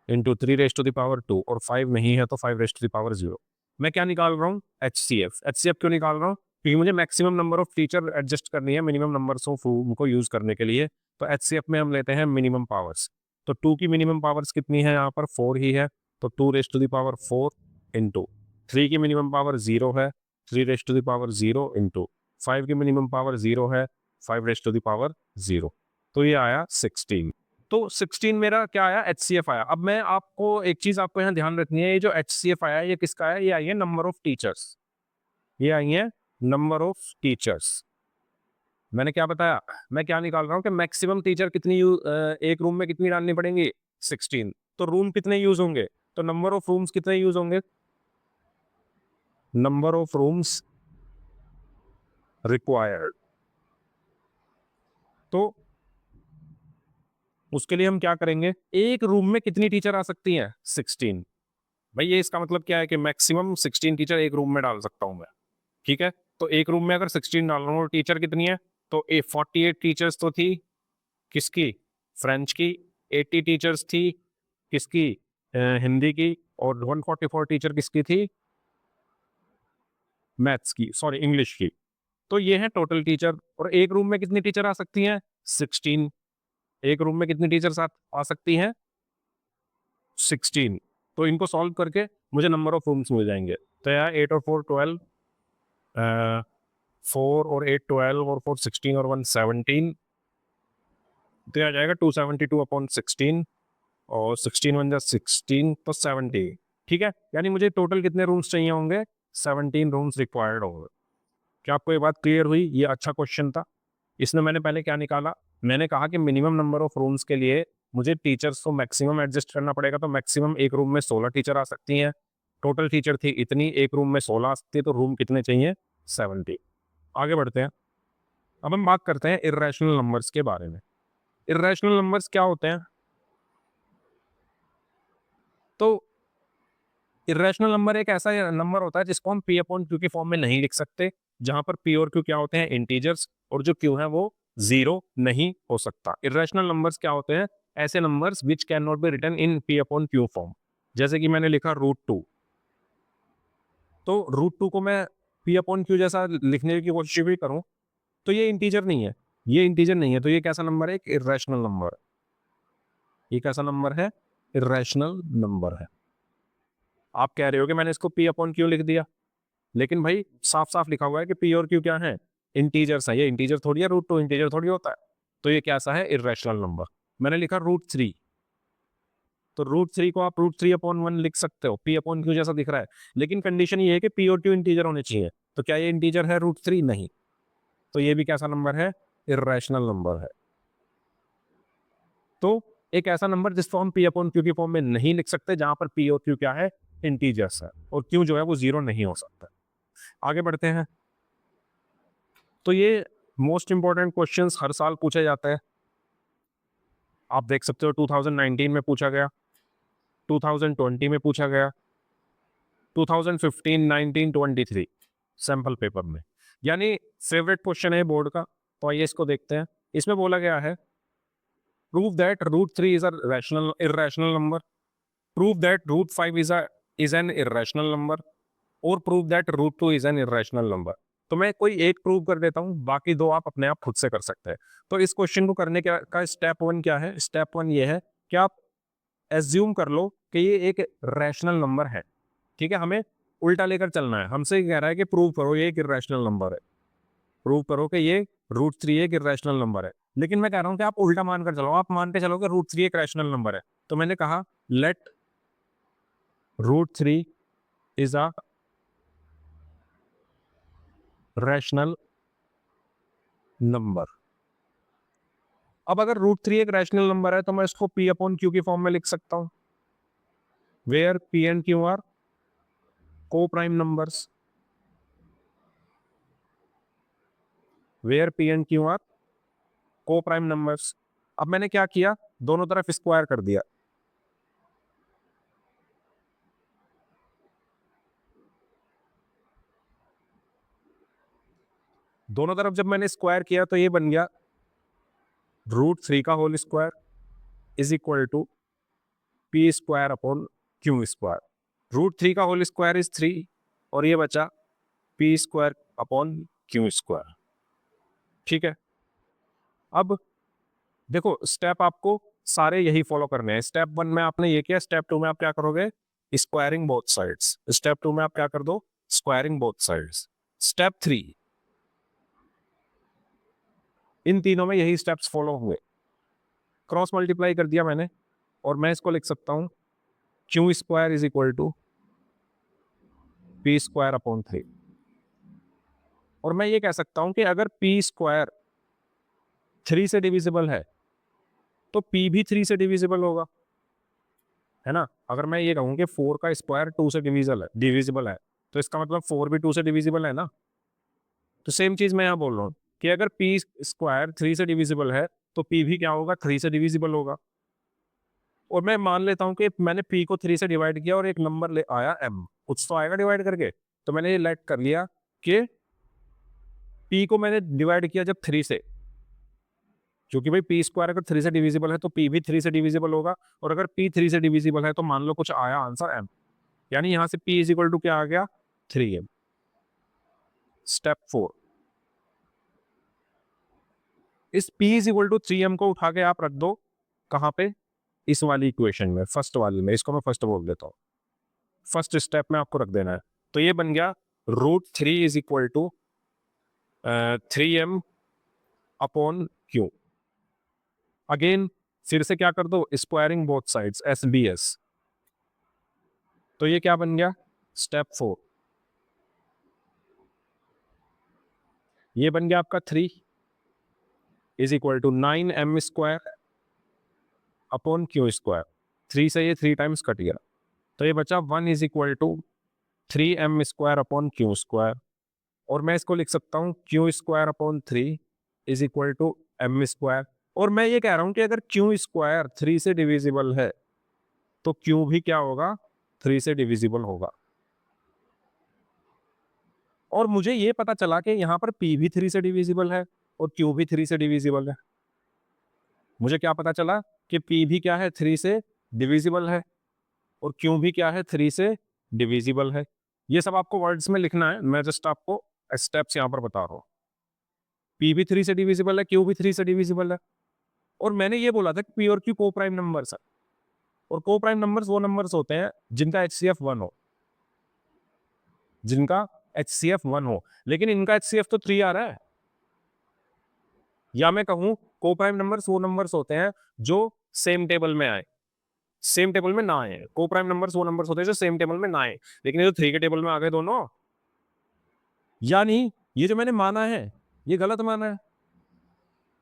into 3 raise to the power 2, और 5 नहीं है तो 5 रेज टू द पावर 0। मैं क्या निकाल रहा हूँ, HCF क्यों निकाल रहा हूँ, क्योंकि मुझे maximum number of teacher adjust करनी है मिनिमम नंबर्स ऑफ रूम को यूज करने के लिए। तो HCF में हम लेते हैं मिनिमम पावर्स। तो 2 की मिनिमम पावर्स कितनी है, यहाँ पर 4 ही है, तो 2 raise to the power 4 into 3 की मिनिमम पावर 0 है, 3 raise to the power 0 into 5 की मिनिमम पावर 0 है, 5 रेज टू द पावर 0। तो ये आया 16। तो 16 मेरा क्या आया, HCF आया। अब मैं आपको एक चीज आपको यहाँ ध्यान रखनी है, ये जो HCF आया ये किसका है, ये आई है नंबर ऑफ टीचर्स, ये आई है नंबर ऑफ टीचर्स। मैंने क्या बताया, मैं क्या निकाल रहा हूँ कि मैक्सिमम टीचर कितनी एक रूम में कितनी डालनी पड़ेंगी, 16। तो रूम कितने यूज होंगे, तो नंबर ऑफ रूम्स कितने यूज होंगे, नंबर ऑफ रूम्स रिक्वायर्ड। तो उसके लिए हम क्या करेंगे, एक रूम में कितनी टीचर आ सकती हैं, 16। भाई ये इसका मतलब क्या है कि मैक्सिमम 16 टीचर एक रूम में डाल सकता हूं मैं, ठीक है। तो एक रूम में अगर 16 डाल रहा हूँ, टीचर कितनी है, तो 48 टीचर्स तो थी किसकी, फ्रेंच की। 80 टीचर्स थी किसकी, हिंदी की। और 144 टीचर किसकी थी, मैथ्स की, सॉरी इंग्लिश की। तो ये है टोटल टीचर। और एक रूम में कितनी टीचर आ सकती हैं, 16। एक रूम में कितनी टीचर्स आ सकती हैं, 16। तो इनको सॉल्व करके मुझे नंबर ऑफ रूम्स मिल जाएंगे। तो यार 8 और 4 12, 4 और 8 12 और 4 16 और 1 17, तो आ जाएगा 272 अपॉन 16, और 16 1 जा 16 तो 70, ठीक है। यानी मुझे टोटल कितने रूम्स चाहिए होंगे, 17 रूम्स रिक्वायर्ड होंगे। क्या आपको ये बात क्लियर हुई, ये अच्छा क्वेश्चन था। इसमें मैंने पहले क्या निकाला, मैंने कहा कि मिनिमम नंबर ऑफ रूम्स के लिए मुझे टीचर्स को मैक्सिमम एडजस्ट करना पड़ेगा। तो मैक्सिमम एक रूम में 16 टीचर आ सकती हैं, टोटल टीचर थी इतनी, एक रूम में 16 आ सकती है, तो रूम कितने चाहिए, 70। आगे बढ़ते हैं, अब हम बात करते हैं इर्रेशनल नंबर्स के बारे में। इर्रेशनल नंबर्स क्या होते हैं, तो इर्रेशनल नंबर एक ऐसा नंबर होता है जिसको हम पी अपॉन क्यू के फॉर्म में नहीं लिख सकते, जहां पर पी और क्यू क्या होते हैं, इंटीजर्स, और जो क्यू है वो 0 नहीं हो सकता। इर्रेशनल नंबर्स क्या होते हैं, ऐसे numbers which can not be written in p upon q form. जैसे कि मैंने लिखा √2, तो √2 को मैं पी अपॉन क्यू जैसा लिखने की कोशिश भी करूं तो ये इंटीजर नहीं है, ये इंटीजर नहीं है, तो ये कैसा नंबर है, एक इर्रेशनल नंबर। ये कैसा नंबर है, इर्रेशनल नंबर है। आप कह रहे हो कि मैंने इसको पी अपॉन क्यू लिख दिया, लेकिन भाई साफ साफ लिखा हुआ है कि पी और क्यू क्या है, इंटीजर्स है। ये इंटीजर थोड़ी है, √2 इंटीजर थोड़ी होता है। तो ये कैसा है, इर्रेशनल नंबर। मैंने लिखा √3, तो √3 को आप √3 अपॉन 1 लिख सकते हो, पी अपॉन क्यू जैसा दिख रहा है, लेकिन कंडीशन ये है कि पी और क्यू इंटीजर होने चाहिए। तो क्या ये इंटीजर है √3, नहीं। तो ये भी कैसा नंबर है, इर्रेशनल नंबर है। तो एक ऐसा नंबर जिसको हम पी अपॉन क्यू की फॉर्म में नहीं लिख सकते, जहां पर पी और क्यू क्या है, इंटीजर्स है, और क्यू जो है वो 0 नहीं हो सकता। आगे बढ़ते हैं। तो ये मोस्ट इंपॉर्टेंट क्वेश्चंस हर साल पूछे जाते हैं। आप देख सकते हो 2019 में पूछा गया, 2020 में पूछा गया, 2015, 19, 23 सैंपल पेपर में। यानी फेवरेट क्वेश्चन है बोर्ड का। तो आइए इसको देखते हैं। इसमें बोला गया है prove that root 3 is a rational irrational number, prove that root 5 is an irrational number, और prove that root 2 is an irrational number. तो मैं कोई एक प्रूव कर देता हूँ, बाकी दो आप अपने आप खुद से कर सकते हैं। तो इस क्वेश्चन को करने का स्टेप 1 क्या है? स्टेप 1 ये है कि आप एज्यूम कर लो कि ये एक रैशनल नंबर है। ठीक है, हमें उल्टा लेकर चलना है। हमसे ये कह रहा है कि प्रूव करो ये एक इररेशनल नंबर है, प्रूव करो कि ये रूट 3 एक इररेशनल नंबर है। लेकिन मैं कह रहा हूँ कि आप उल्टा मानकर चलो, आप मान के चलो कि रूट 3 एक रैशनल नंबर है। तो मैंने कहा let root 3 is a rational number. अब अगर रूट 3 एक रैशनल नंबर है तो मैं इसको पी अपॉन क्यू की फॉर्म में लिख सकता हूं, where P and Q are co prime numbers, where P and Q are co prime numbers. अब मैंने क्या किया, दोनों तरफ स्क्वायर कर दिया। दोनों तरफ जब मैंने स्क्वायर किया तो ये बन गया रूट 3 का whole square is equal to p square upon q square. Root 3 का होल स्क्वायर इज 3 और ये बचा p square upon q square. ठीक है, अब देखो स्टेप आपको सारे यही फॉलो करने हैं। स्टेप 1 में आपने ये किया, स्टेप 2 में आप क्या करोगे, स्क्वायरिंग बोथ साइड्स। स्टेप 2 में आप क्या कर दो, स्क्वायरिंग बोथ साइड्स। स्टेप 3, इन तीनों में यही स्टेप्स फॉलो हुए। क्रॉस मल्टीप्लाई कर दिया मैंने और मैं इसको लिख सकता हूं q square is equal to p square upon 3। और मैं ये कह सकता हूं कि अगर पी स्क्वायर 3 से डिविजिबल है तो पी भी 3 से डिविजिबल होगा, है ना। अगर मैं ये कहूं कि 4 का स्क्वायर 2 से डिविजिबल है तो इसका मतलब 4 भी 2 से डिविजिबल है ना। तो सेम चीज मैं यहाँ बोल रहा हूँ कि अगर पी स्क्वायर 3 से डिविजिबल है तो पी भी क्या होगा, 3 से डिविजिबल होगा। और मैं मान लेता हूँ कि मैंने पी को 3 से डिवाइड किया और एक नंबर ले आया एम, कुछ तो आएगा डिवाइड करके। तो मैंने ये लेट कर लिया कि पी को मैंने डिवाइड किया जब 3 से, क्योंकि भाई पी स्क्वायर अगर 3 से डिविजिबल है तो पी भी 3 से डिविजिबल होगा। और अगर पी 3 से डिविजिबल है तो मान लो कुछ आया आंसर एम, यानी यहां से पी इज इक्वल टू क्या आ गया, 3m। स्टेप 4, इस P is equal to 3m को उठा के आप रख दो कहां पे, इस वाली इक्वेशन में, फर्स्ट वाली में। इसको मैं फर्स्ट बोल देता हूँ, फर्स्ट स्टेप में आपको रख देना है। तो ये बन गया root 3 is equal to 3m upon q. Again फिर से क्या कर दो, squaring both sides, S B S. तो ये क्या बन गया, स्टेप 4, ये बन गया आपका 3 is equal to 9m square upon q square. 3 से ये 3 टाइम्स कट गया तो ये बचा 1 is equal to 3m square upon q square. और मैं इसको लिख सकता हूँ q square upon 3 is equal to m square. और मैं ये कह रहा हूँ कि अगर क्यू स्क्वायर 3 से डिविजिबल है तो क्यू भी क्या होगा, 3 से डिविजिबल होगा। और मुझे ये पता चला कि यहाँ पर पी भी 3 से डिविजिबल है और क्यू भी 3 से डिविजिबल है। मुझे क्या पता चला कि पी भी क्या है, 3 से डिविजिबल है और क्यू भी क्या है, 3 से डिविजिबल है। ये सब आपको वर्ड्स में लिखना है, मैं जस्ट आपको स्टेप्स यहाँ पर बता रहा हूँ। पी भी 3 से डिविजिबल है, क्यू भी 3 से डिविजिबल है। और मैंने ये बोला था कि पी और क्यू को प्राइम नंबर्स है। और को प्राइम नंबर्स वो नंबर्स होते हैं जिनका HCF 1 हो, जिनका HCF 1 हो। लेकिन इनका HCF तो 3 आ रहा है। या मैं कहूं को प्राइम नंबर्स वो नंबर्स होते हैं जो सेम टेबल में आए, सेम टेबल में ना आए। को प्राइम नंबर्स वो नंबर्स होते हैं जो सेम टेबल में ना आए, लेकिन ये तो 3 के टेबल में आ गए दोनों। यानी ये जो मैंने माना है ये गलत माना है।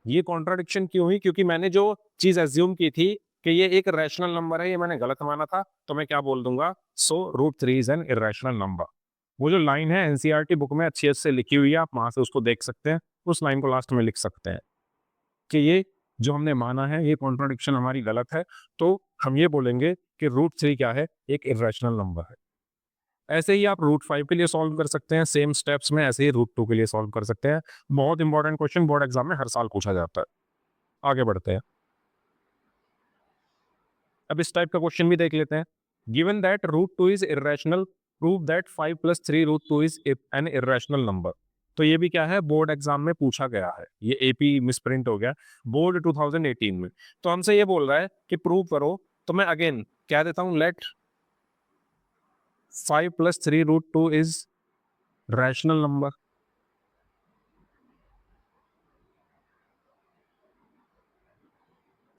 ये कॉन्ट्राडिक्शन क्यों हुई, क्योंकि मैंने जो चीज एज्यूम की थी कि ये एक रैशनल नंबर है, ये मैंने गलत माना था। तो मैं क्या बोल दूंगा, so root 3 is an irrational number. वो जो लाइन है एनसीईआरटी बुक में अच्छी से लिखी हुई है, आप वहां से उसको देख सकते हैं। उस लाइन को लास्ट में लिख सकते हैं कि ये जो हमने माना है ये कॉन्ट्राडिक्शन हमारी गलत है, तो हम ये बोलेंगे कि √3 क्या है, एक इरेशनल नंबर है। ऐसे ही आप √5 के लिए सॉल्व कर सकते हैं, सेम स्टेप्स में ऐसे ही √2 के लिए सॉल्व कर सकते हैं। बहुत इंपॉर्टेंट क्वेश्चन बोर्ड एग्जाम में हर साल पूछा जाता है। आगे बढ़ते हैं, अब इस टाइप का क्वेश्चन भी देख लेते हैं। Given that √2 is irrational, prove that 5 + 3 √2 is an irrational number. तो ये भी क्या है, बोर्ड एग्जाम में पूछा गया है, ये एपी मिसप्रिंट हो गया, बोर्ड 2018 में। तो हमसे ये बोल रहा है कि प्रूव करो, तो मैं अगेन क्या देता हूं, लेट 5 + 3 √2 इज रैशनल नंबर।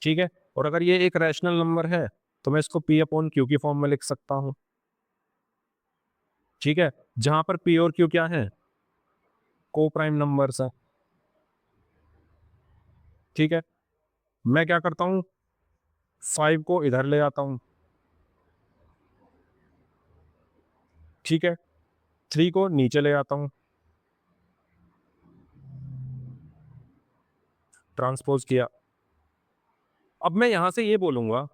ठीक है, और अगर ये एक रैशनल नंबर है तो मैं इसको P/Q की फॉर्म में लिख सकता हूं। ठीक है, जहां पर P और Q क्या है, को प्राइम नंबर्स है। ठीक है, मैं क्या करता हूं, 5 को इधर ले आता हूं। ठीक है, 3 को नीचे ले आता हूं, ट्रांसपोज किया। अब मैं यहां से ये बोलूंगा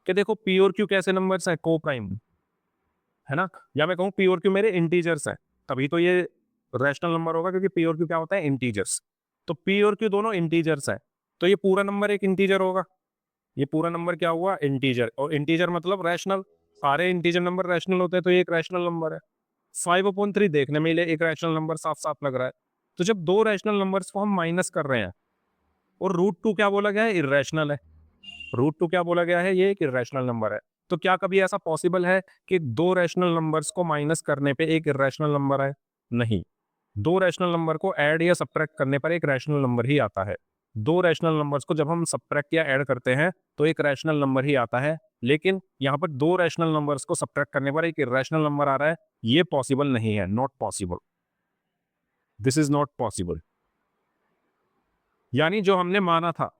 कि देखो P और Q कैसे नंबर्स हैं, को प्राइम है ना, या मैं कहूं P और Q मेरे इंटीजर्स हैं, तभी तो ये रैशनल नंबर होगा, क्योंकि P और Q क्या होता है, इंटीजर्स। तो P और Q दोनों इंटीजर्स हैं, तो ये पूरा नंबर एक इंटीजर होगा। ये पूरा नंबर क्या हुआ, इंटीजर, और इंटीजर मतलब रैशनल। सारे इंटीजर नंबर रैशनल होते हैं, तो ये एक रैशनल नंबर है। 5/3 देखने में एक रैशनल नंबर साफ साफ लग रहा है। तो जब दो रैशनल नंबर्स को हम माइनस कर रहे हैं, और √2 क्या बोला गया है, इरेशनल है। √2 क्या बोला गया है, ये एक इरेशनल नंबर है। तो क्या कभी ऐसा पॉसिबल है कि दो रैशनल नंबर्स को माइनस करने पे एक इरेशनल नंबर है? नहीं, दो रैशनल नंबर को ऐड या सब्ट्रैक्ट करने पर एक रैशनल नंबर ही आता है। दो रैशनल नंबर्स को जब हम सब्ट्रैक्ट या ऐड करते हैं तो एक रैशनल नंबर ही आता है। लेकिन यहाँ पर दो रैशनल नंबर्स को सब्ट्रैक्ट करने पर एक इरेशनल नंबर आ रहा है, ये पॉसिबल नहीं है, not possible, this is not possible. यानी जो हमने माना था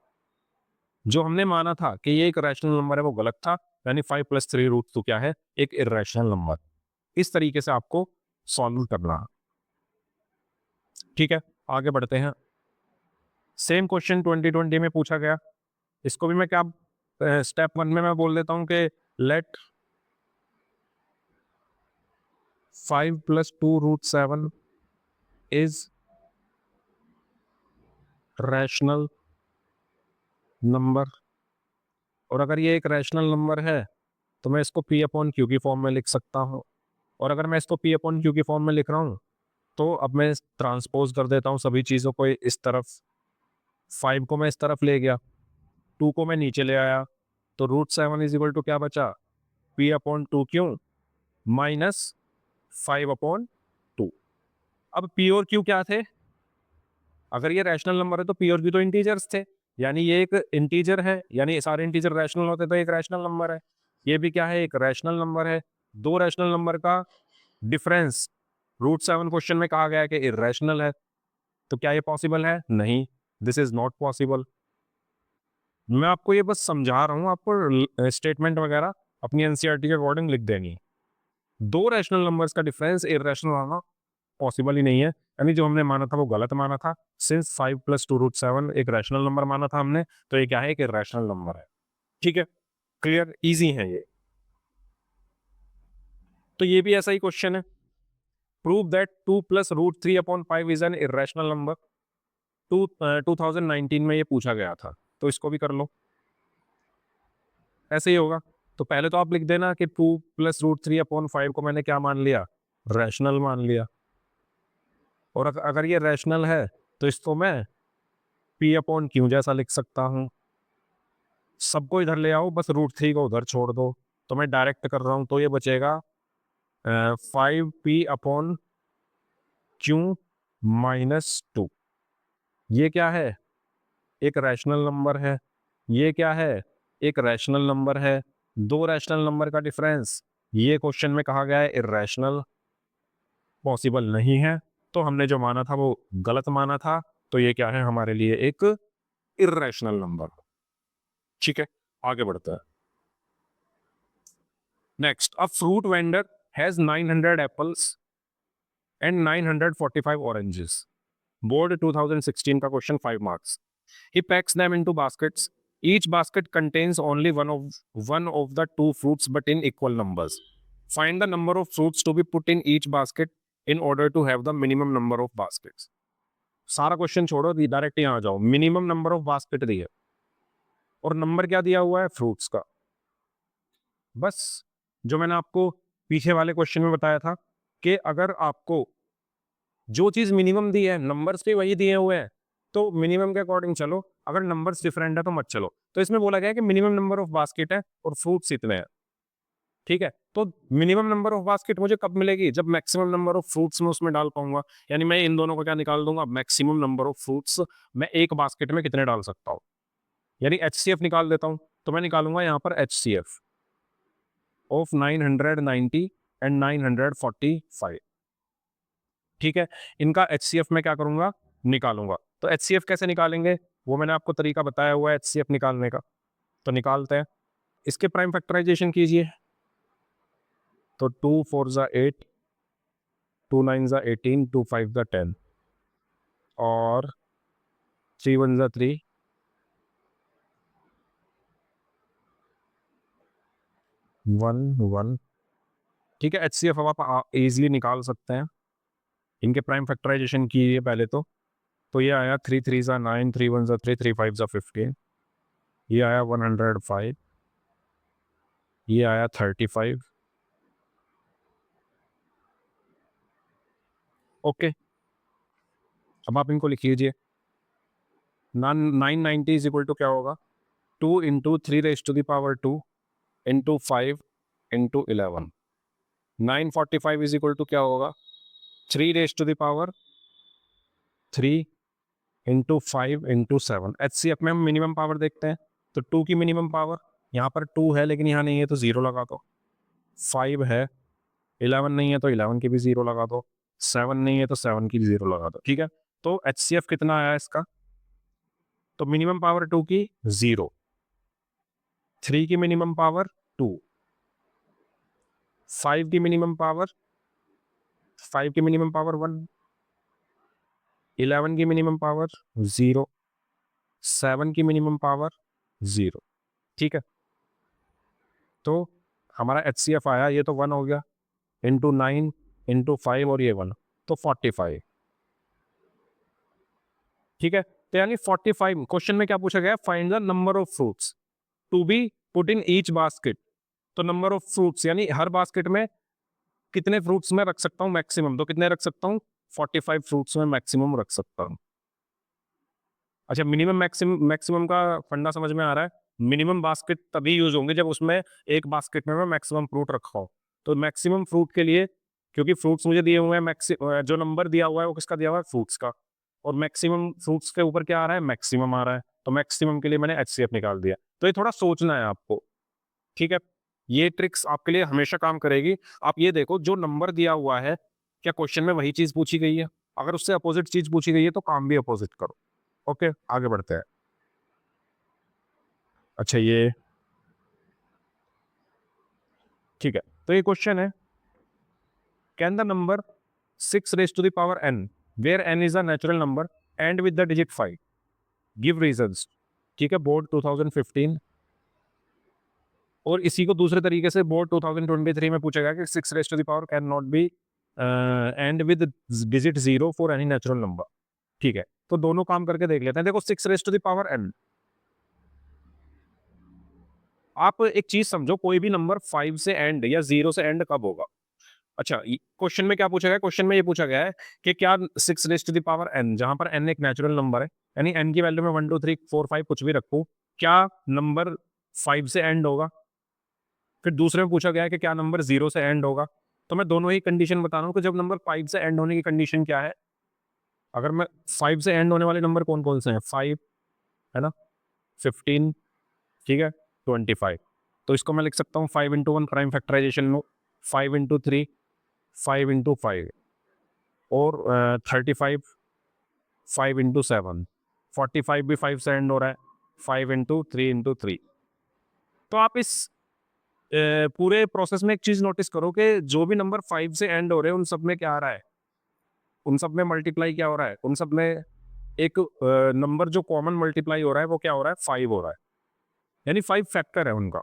कि ये एक रैशनल नंबर है, वो गलत था। यानी 5 + 3 √2 क्या है, एक इरेशनल नंबर। इस तरीके से आपको सॉल्व करना है। ठीक है, आगे बढ़ते हैं। सेम क्वेश्चन 2020 में पूछा गया, इसको भी मैं क्या, स्टेप 1 में मैं बोल देता हूं कि लेट 5 + 2 √7 इज रैशनल नंबर। और अगर ये एक रैशनल नंबर है तो मैं इसको P/Q की फॉर्म में लिख सकता हूं। और अगर मैं इसको P/Q की फॉर्म में लिख रहा हूं, तो अब मैं ट्रांसपोज कर देता हूं सभी चीज़ों को इस तरफ। 5 को मैं इस तरफ ले गया, 2 को मैं नीचे ले आया, तो √7 इज इक्वल टू क्या बचा, P/2Q माइनस 5/2। अब P और Q क्या थे, अगर ये रैशनल नंबर है तो P और Q तो इंटीजर्स थे, यानी ये एक इंटीजर है, यानी सारे इंटीजर रैशनल होते तो एक रैशनल नंबर है। ये भी क्या है, एक रैशनल नंबर है। दो रैशनल नंबर का डिफरेंस √7 क्वेश्चन में कहा गया है कि इरेशनल है। तो क्या ये पॉसिबल है? नहीं, दिस इज नॉट पॉसिबल। मैं आपको ये बस समझा रहा हूँ, आपको स्टेटमेंट वगैरह अपनी एनसीईआरटी के अकॉर्डिंग लिख देनी है। दो रैशनल नंबर्स का डिफरेंस इरेशनल आना पॉसिबल ही नहीं है, यानी जो हमने माना था वो गलत माना था। सिंस 5 + 2 √7 एक रैशनल नंबर माना था हमने, तो ये क्या है, एक इरेशनल नंबर है। ठीक है, क्लियर, इजी है ये। तो ये भी ऐसा ही क्वेश्चन है, prove that 2 + √3/5 is an irrational number. 2019 में ये पूछा गया था, तो इसको भी कर लो, ऐसे ही होगा। तो पहले तो आप लिख देना कि 2 + √3/5 को मैंने क्या मान लिया, रैशनल मान लिया। और अगर ये रैशनल है तो इसको मैं P/Q जैसा लिख सकता हूँ। सबको इधर ले आओ, बस √3 को उधर छोड़ दो, तो मैं डायरेक्ट कर रहा हूँ, तो ये बचेगा 5P/Q -2। ये क्या है, एक रैशनल नंबर है। ये क्या है, एक रैशनल नंबर है। दो रैशनल नंबर का डिफरेंस ये क्वेश्चन में कहा गया है इरेशनल, पॉसिबल नहीं है। तो हमने जो माना था वो गलत माना था, तो ये क्या है, हमारे लिए एक इरेशनल नंबर। ठीक है, आगे बढ़ता है। Next, a fruit vendor has 900 apples and 945 oranges. Board 2016 का question, 5 marks. He packs them into baskets. Each basket contains only one of the two fruits, but in equal numbers. Find the number of fruits to be put in each basket in order to have the minimum number of baskets. सारा क्वेश्चन छोड़ो, डायरेक्ट यहाँ आ जाओ. मिनिमम नंबर ऑफ बास्केट दी है और नंबर क्या दिया हुआ है, फ्रूट्स का. बस जो मैंने आपको पीछे वाले क्वेश्चन में बताया था कि अगर आपको जो चीज मिनिमम दी है, नंबर्स भी वही दिए हुए हैं, तो मिनिमम के अकॉर्डिंग चलो. अगर नंबर्स डिफरेंट है तो मत चलो. तो इसमें बोला गया है कि मिनिमम नंबर ऑफ बास्केट है और फ्रूट्स इतने हैं. ठीक है, तो मिनिमम नंबर ऑफ बास्केट मुझे कब मिलेगी, जब मैक्सिमम नंबर ऑफ फ्रूट्स में उसमें डाल पाऊंगा. यानी मैं इन दोनों को क्या निकाल दूंगा, मैक्सिमम नंबर ऑफ फ्रूट्स मैं एक बास्केट में कितने डाल सकता हूँ. यानी HCF निकाल देता हूँ. तो मैं निकालूंगा यहाँ पर HCF ऑफ 990 एंड 945. ठीक है, इनका HCF में क्या करूंगा, निकालूंगा. तो HCF कैसे निकालेंगे, वो मैंने आपको तरीका बताया हुआ है HCF निकालने का. तो निकालते हैं. इसके प्राइम फैक्टराइजेशन कीजिए. तो 2 4 जा 8, 2 9 जा 18, 2 5 जा 10 और 3 1 जा 3, 1 1. ठीक है, HCF अब आप इजीली निकाल सकते हैं. इनके प्राइम फैक्टराइजेशन कीजिए पहले तो ये आया 3 3 जा 9, 3 1 जा 3, 3 5 जा 15. ये आया 105. ये आया 35. ओके, अब आप इनको लिख लीजिए. 990 इज इक्वल टू क्या होगा, 2 into 3 raise to the power 2 into 5 into 11. 945 is equal to क्या होगा, 3 raise to the power 3 into 5 into 7. HCF में हम मिनिमम पावर देखते हैं. तो 2 की मिनिमम पावर यहाँ पर 2 है लेकिन यहाँ नहीं है तो 0 लगा दो. 5 है, 11 नहीं है तो 11 की भी 0 लगा दो. 7 नहीं है तो 7 की भी 0 लगा दो. ठीक है, तो HCF कितना आया इसका, तो मिनिमम पावर 2 की 0, 3 की मिनिमम पावर 2, 5 की मिनिमम पावर 5 की मिनिमम पावर 1, 11 की मिनिमम पावर 0, 7 की मिनिमम पावर 0. ठीक है, तो हमारा HCF आया, ये तो 1 हो गया, इंटू 9 इंटू 5 और ये 1, तो 45. ठीक है, तो यानी 45. क्वेश्चन में क्या पूछा गया, find the number of fruits to be put in each basket. तो नंबर ऑफ फ्रूट्स यानी हर बास्केट में कितने फ्रूट्स में रख सकता हूँ मैक्सिमम, तो कितने रख सकता हूँ, 45 फ्रूट्स में मैक्सिमम रख सकता हूँ. अच्छा, मिनिमम मैक्सिमम का फंडा समझ में आ रहा है. मिनिमम बास्केट तभी यूज होंगे जब उसमें एक बास्केट में मैं मैक्सिमम फ्रूट रखा हूँ. तो मैक्सिमम फ्रूट के लिए, क्योंकि फ्रूट्स मुझे दिए हुए हैं, जो नंबर दिया हुआ है वो किसका दिया हुआ है, फ्रूट्स का. और मैक्सिमम फ्रूट्स के ऊपर क्या आ रहा है, मैक्सिमम आ रहा है. तो मैक्सिमम के लिए मैंने HCF निकाल दिया. तो ये थोड़ा सोचना है आपको. ठीक है, ये ट्रिक्स आपके लिए हमेशा काम करेगी. आप ये देखो, जो नंबर दिया हुआ है, क्या क्वेश्चन में वही चीज पूछी गई है. अगर उससे अपोजिट चीज पूछी गई है तो काम भी अपोजिट करो. ओके, आगे बढ़ते हैं. अच्छा, ये ठीक है, तो ये क्वेश्चन है, can the number 6 raise to the power n where n is a natural number end with the digit 5 give reasons. ठीक है, बोर्ड 2015. और इसी को दूसरे तरीके से बोर्ड 2023 में पूछा गया कि 6 raise to the power can not be end with digit 0 for any natural number. ठीक है, तो दोनों काम करके देख लेते हैं. देखो, 6 raise to the power n, आप एक चीज समझो, कोई भी नंबर 5 से एंड या 0 से एंड कब होगा. अच्छा, क्वेश्चन में क्या पूछा गया, क्वेश्चन में ये पूछा गया है कि क्या 6 raise to the power n, जहां पर n एक नेचुरल नंबर है, यानी n की वैल्यू में 1 2 3 4 5 कुछ भी रखूं, क्या नंबर 5 से एंड होगा. फिर दूसरे में पूछा गया है कि क्या नंबर 0 से एंड होगा. तो मैं दोनों ही कंडीशन बता रहा हूँ कि जब नंबर 5 से एंड होने की कंडीशन क्या है. अगर मैं 5 से एंड होने वाले नंबर कौन कौन से हैं, 5 है ना, 15, ठीक है, 25. तो इसको मैं लिख सकता हूँ 5 इंटू 1 प्राइम फैक्टराइजेशन में, 5 इंटू 3, 5 इंटू 5 और 35, 5 इंटू 7, 45 भी 5 से एंड हो रहा है, 5 इंटू 3 इंटू 3. तो आप इस पूरे प्रोसेस में एक चीज नोटिस करो कि जो भी नंबर 5 से एंड हो रहे हैं उन सब में क्या आ रहा है, उन सब में मल्टीप्लाई क्या हो रहा है, उन सब में एक नंबर जो कॉमन मल्टीप्लाई हो रहा है वो क्या हो रहा है, 5 हो रहा है, यानी 5 फैक्टर है उनका,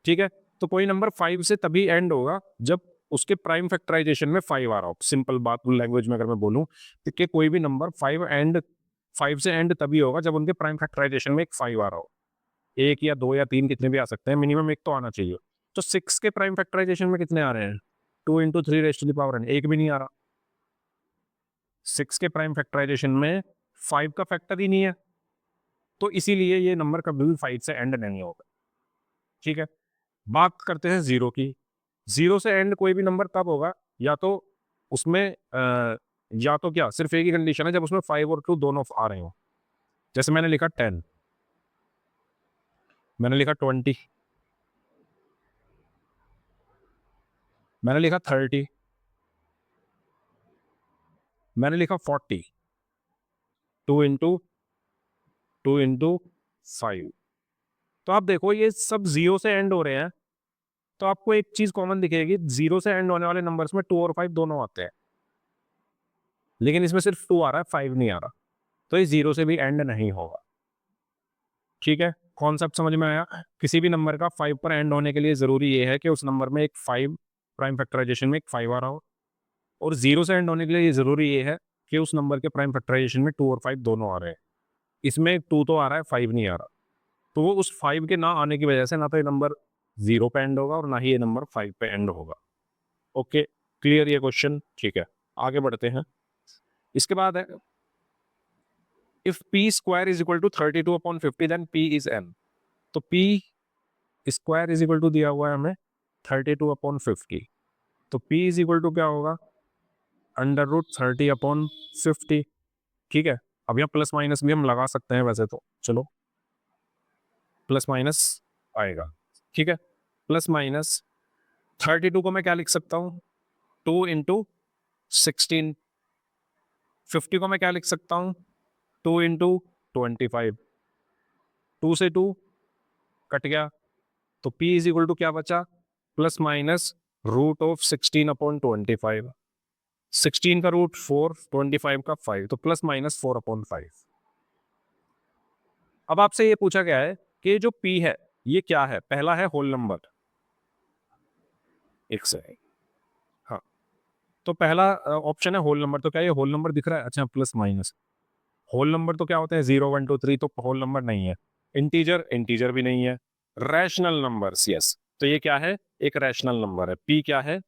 ठीक है। तो कोई नंबर 5 से तभी एंड होगा जब उसके प्राइम फैक्टराइजेशन में 5 आ रहा हो। सिंपल बात लैंग्वेज में अगर मैं बोलूं कि कोई भी नंबर 5 से एंड तभी होगा जब उनके प्राइम फैक्टराइजेशन में एक 5 आ रहा हो। एक या दो या तीन कितने भी आ सकते हैं, मिनिमम एक तो आना चाहिए। तो 6 के प्राइम फैक्टराइजेशन में कितने आ रहे हैं, 2 × 3 n, एक भी नहीं आ रहा। 6 के प्राइम फैक्टराइजेशन में 5 का फैक्टर ही नहीं है, तो इसीलिए ये नंबर कभी भी 5 से एंड नहीं होगा, ठीक है। बात करते हैं जीरो की। जीरो से एंड कोई भी नंबर तब होगा या तो उसमें या तो क्या सिर्फ एक ही कंडीशन है, जब उसमें 5 और 2 दोनों आ रहे हो। जैसे मैंने लिखा 10, मैंने लिखा 20, मैंने लिखा 30, मैंने लिखा 40, 2 × 5। तो आप देखो ये सब जीरो से एंड हो रहे हैं, तो आपको एक चीज कॉमन दिखेगी, जीरो से एंड होने वाले नंबर्स में 2 और 5 दोनों आते हैं, लेकिन इसमें सिर्फ 2 आ रहा है, 5 नहीं आ रहा, तो ये जीरो से भी एंड नहीं होगा, ठीक है। कॉन्सेप्ट समझ में आया। किसी भी नंबर का 5 पर एंड होने के लिए जरूरी ये है कि उस नंबर में एक 5 प्राइम फैक्टराइजेशन में एक 5 आ रहा हो, और जीरो से एंड होने के लिए ये जरूरी ये है कि उस नंबर के प्राइम फैक्टराइजेशन में 2 और 5 दोनों आ रहे हैं। इसमें 2 तो आ रहा है, 5 नहीं आ रहा, तो वो उस 5 के ना आने की वजह से ना तो ये नंबर जीरो पे एंड होगा और ना ही ये नंबर 5 पे एंड होगा। ओके, क्लियर ये क्वेश्चन, ठीक है। आगे बढ़ते हैं। इसके बाद है if p square is equal to 32/50 then p is n। तो p square is equal to दिया हुआ है हमें 32/50, तो p इज इक्वल टू क्या होगा, √30/50, ठीक है। अब यहाँ प्लस माइनस भी हम लगा सकते हैं वैसे तो, चलो प्लस माइनस आएगा, ठीक है। प्लस माइनस 32 को मैं क्या लिख सकता हूँ, 2 × 16। 50 को मैं क्या लिख सकता हूँ, 2 × 25। 2 से 2 कट गया, तो p इज इक्वल टू क्या बचा, ±√16/25। 16 का रूट 4, 25 का 5, तो ±4/5। अब आपसे ये पूछा गया है कि जो p है ये क्या है, पहला है होल नंबर, एक से, हाँ, तो पहला ऑप्शन है होल नंबर। तो क्या ये होल नंबर दिख रहा है, अच्छा प्लस माइनस। होल नंबर तो क्या होते हैं, 0 1 2 3, तो होल नंबर नहीं है। इंटीजर, इंटीजर भी नहीं है। रैशनल नंबर्स, यस, तो ये क्या है, एक रैशनल नंबर है। p क्या है,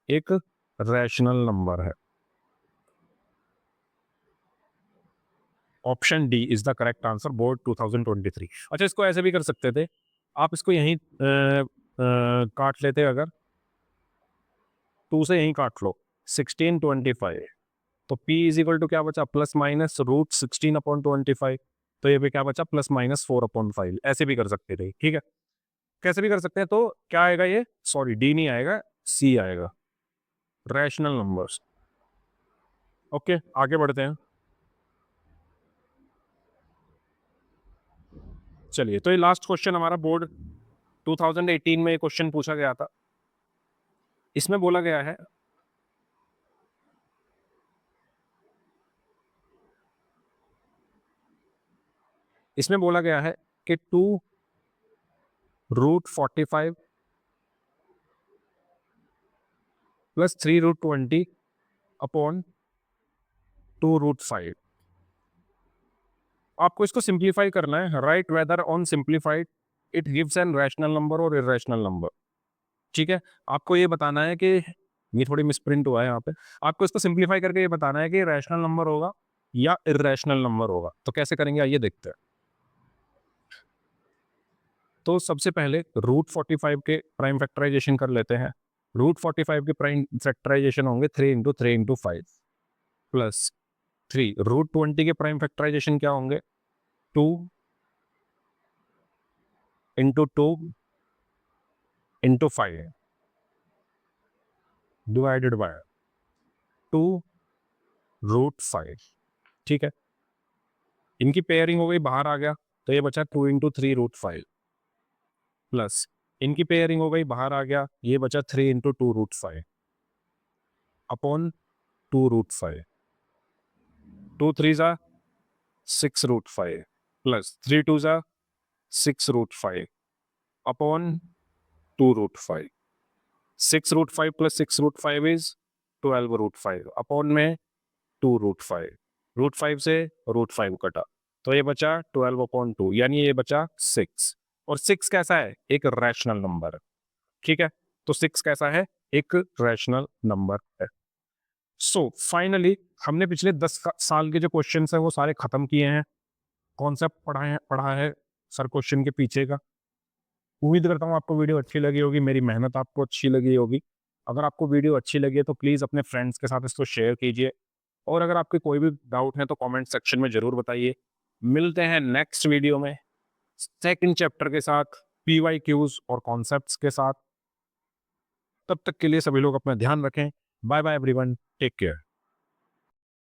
एक रैशनल नंबर है। Option D is the correct answer, board 2023। अच्छा, इसको ऐसे भी कर सकते थे, आप इसको यहीं काट लेते, अगर 2 से यहीं काट लो, 16/25, तो p इज इक्वल टू क्या बचा, ±√16/25, तो ये भी क्या बचा, ±4/5। ऐसे भी कर सकते थे, ठीक है, कैसे भी कर सकते हैं। तो क्या आएगा ये, सॉरी डी नहीं आएगा, सी आएगा, रैशनल नंबर्स। ओके, आगे बढ़ते हैं। चलिए, तो ये लास्ट क्वेश्चन हमारा बोर्ड 2018 में क्वेश्चन पूछा गया था। इसमें बोला गया है कि 2√45 + 3√20/2√5। आपको इसको सिंप्लीफाई करना है, right whether on simplified it gives an rational number और इरेशनल नंबर, ठीक है। आपको ये बताना है कि ये थोड़ी मिसप्रिंट हुआ है यहाँ पे, आपको इसको सिंप्लीफाई करके ये बताना है कि रैशनल नंबर होगा या इरेशनल नंबर होगा। तो कैसे करेंगे, आइए देखते हैं। तो सबसे पहले √45 के प्राइम फैक्टराइजेशन कर लेते हैं। √45 के प्राइम फैक्टराइजेशन होंगे 3 × 3 × 5 प्लस 3। √20 के प्राइम फैक्टराइजेशन क्या होंगे, 2 × 2 × 5 डिवाइडेड बाय 2√5, ठीक है। इनकी पेयरिंग हो गई, बाहर आ गया, तो ये बचा 2 × 3√5 प्लस इनकी पेयरिंग हो गई, बाहर आ गया, ये बचा 3 × 2√5 अपॉन 2√5। 2 3 जा 6 रूट 5 प्लस 3 2 जा 6 रूट 5 अपॉन 2 रूट 5. 6 रूट 5 प्लस 6 रूट 5 इज 12 रूट 5 अपॉन में 2 रूट 5. रूट 5 से रूट 5 कटा तो ये बचा 12 अपॉन 2 यानी ये बचा 6. और 6 कैसा है? एक रैशनल नंबर. ठीक है, तो 6 कैसा है? एक रैशनल नंबर है. सो फाइनली हमने पिछले 10 साल के जो क्वेश्चन है वो सारे खत्म किए हैं. कॉन्सेप्ट पढ़ा है सर क्वेश्चन के पीछे का. उम्मीद करता हूँ आपको वीडियो अच्छी लगी होगी, मेरी मेहनत आपको अच्छी लगी होगी. अगर आपको वीडियो अच्छी लगी है तो प्लीज़ अपने फ्रेंड्स के साथ इसको शेयर कीजिए. और अगर आपके कोई भी डाउट है तो कमेंट सेक्शन में ज़रूर बताइए. मिलते हैं नेक्स्ट वीडियो में सेकंड चैप्टर के साथ, PYQs और कॉन्सेप्ट्स के साथ. तब तक के लिए सभी लोग अपना ध्यान रखें. Bye bye everyone, take care.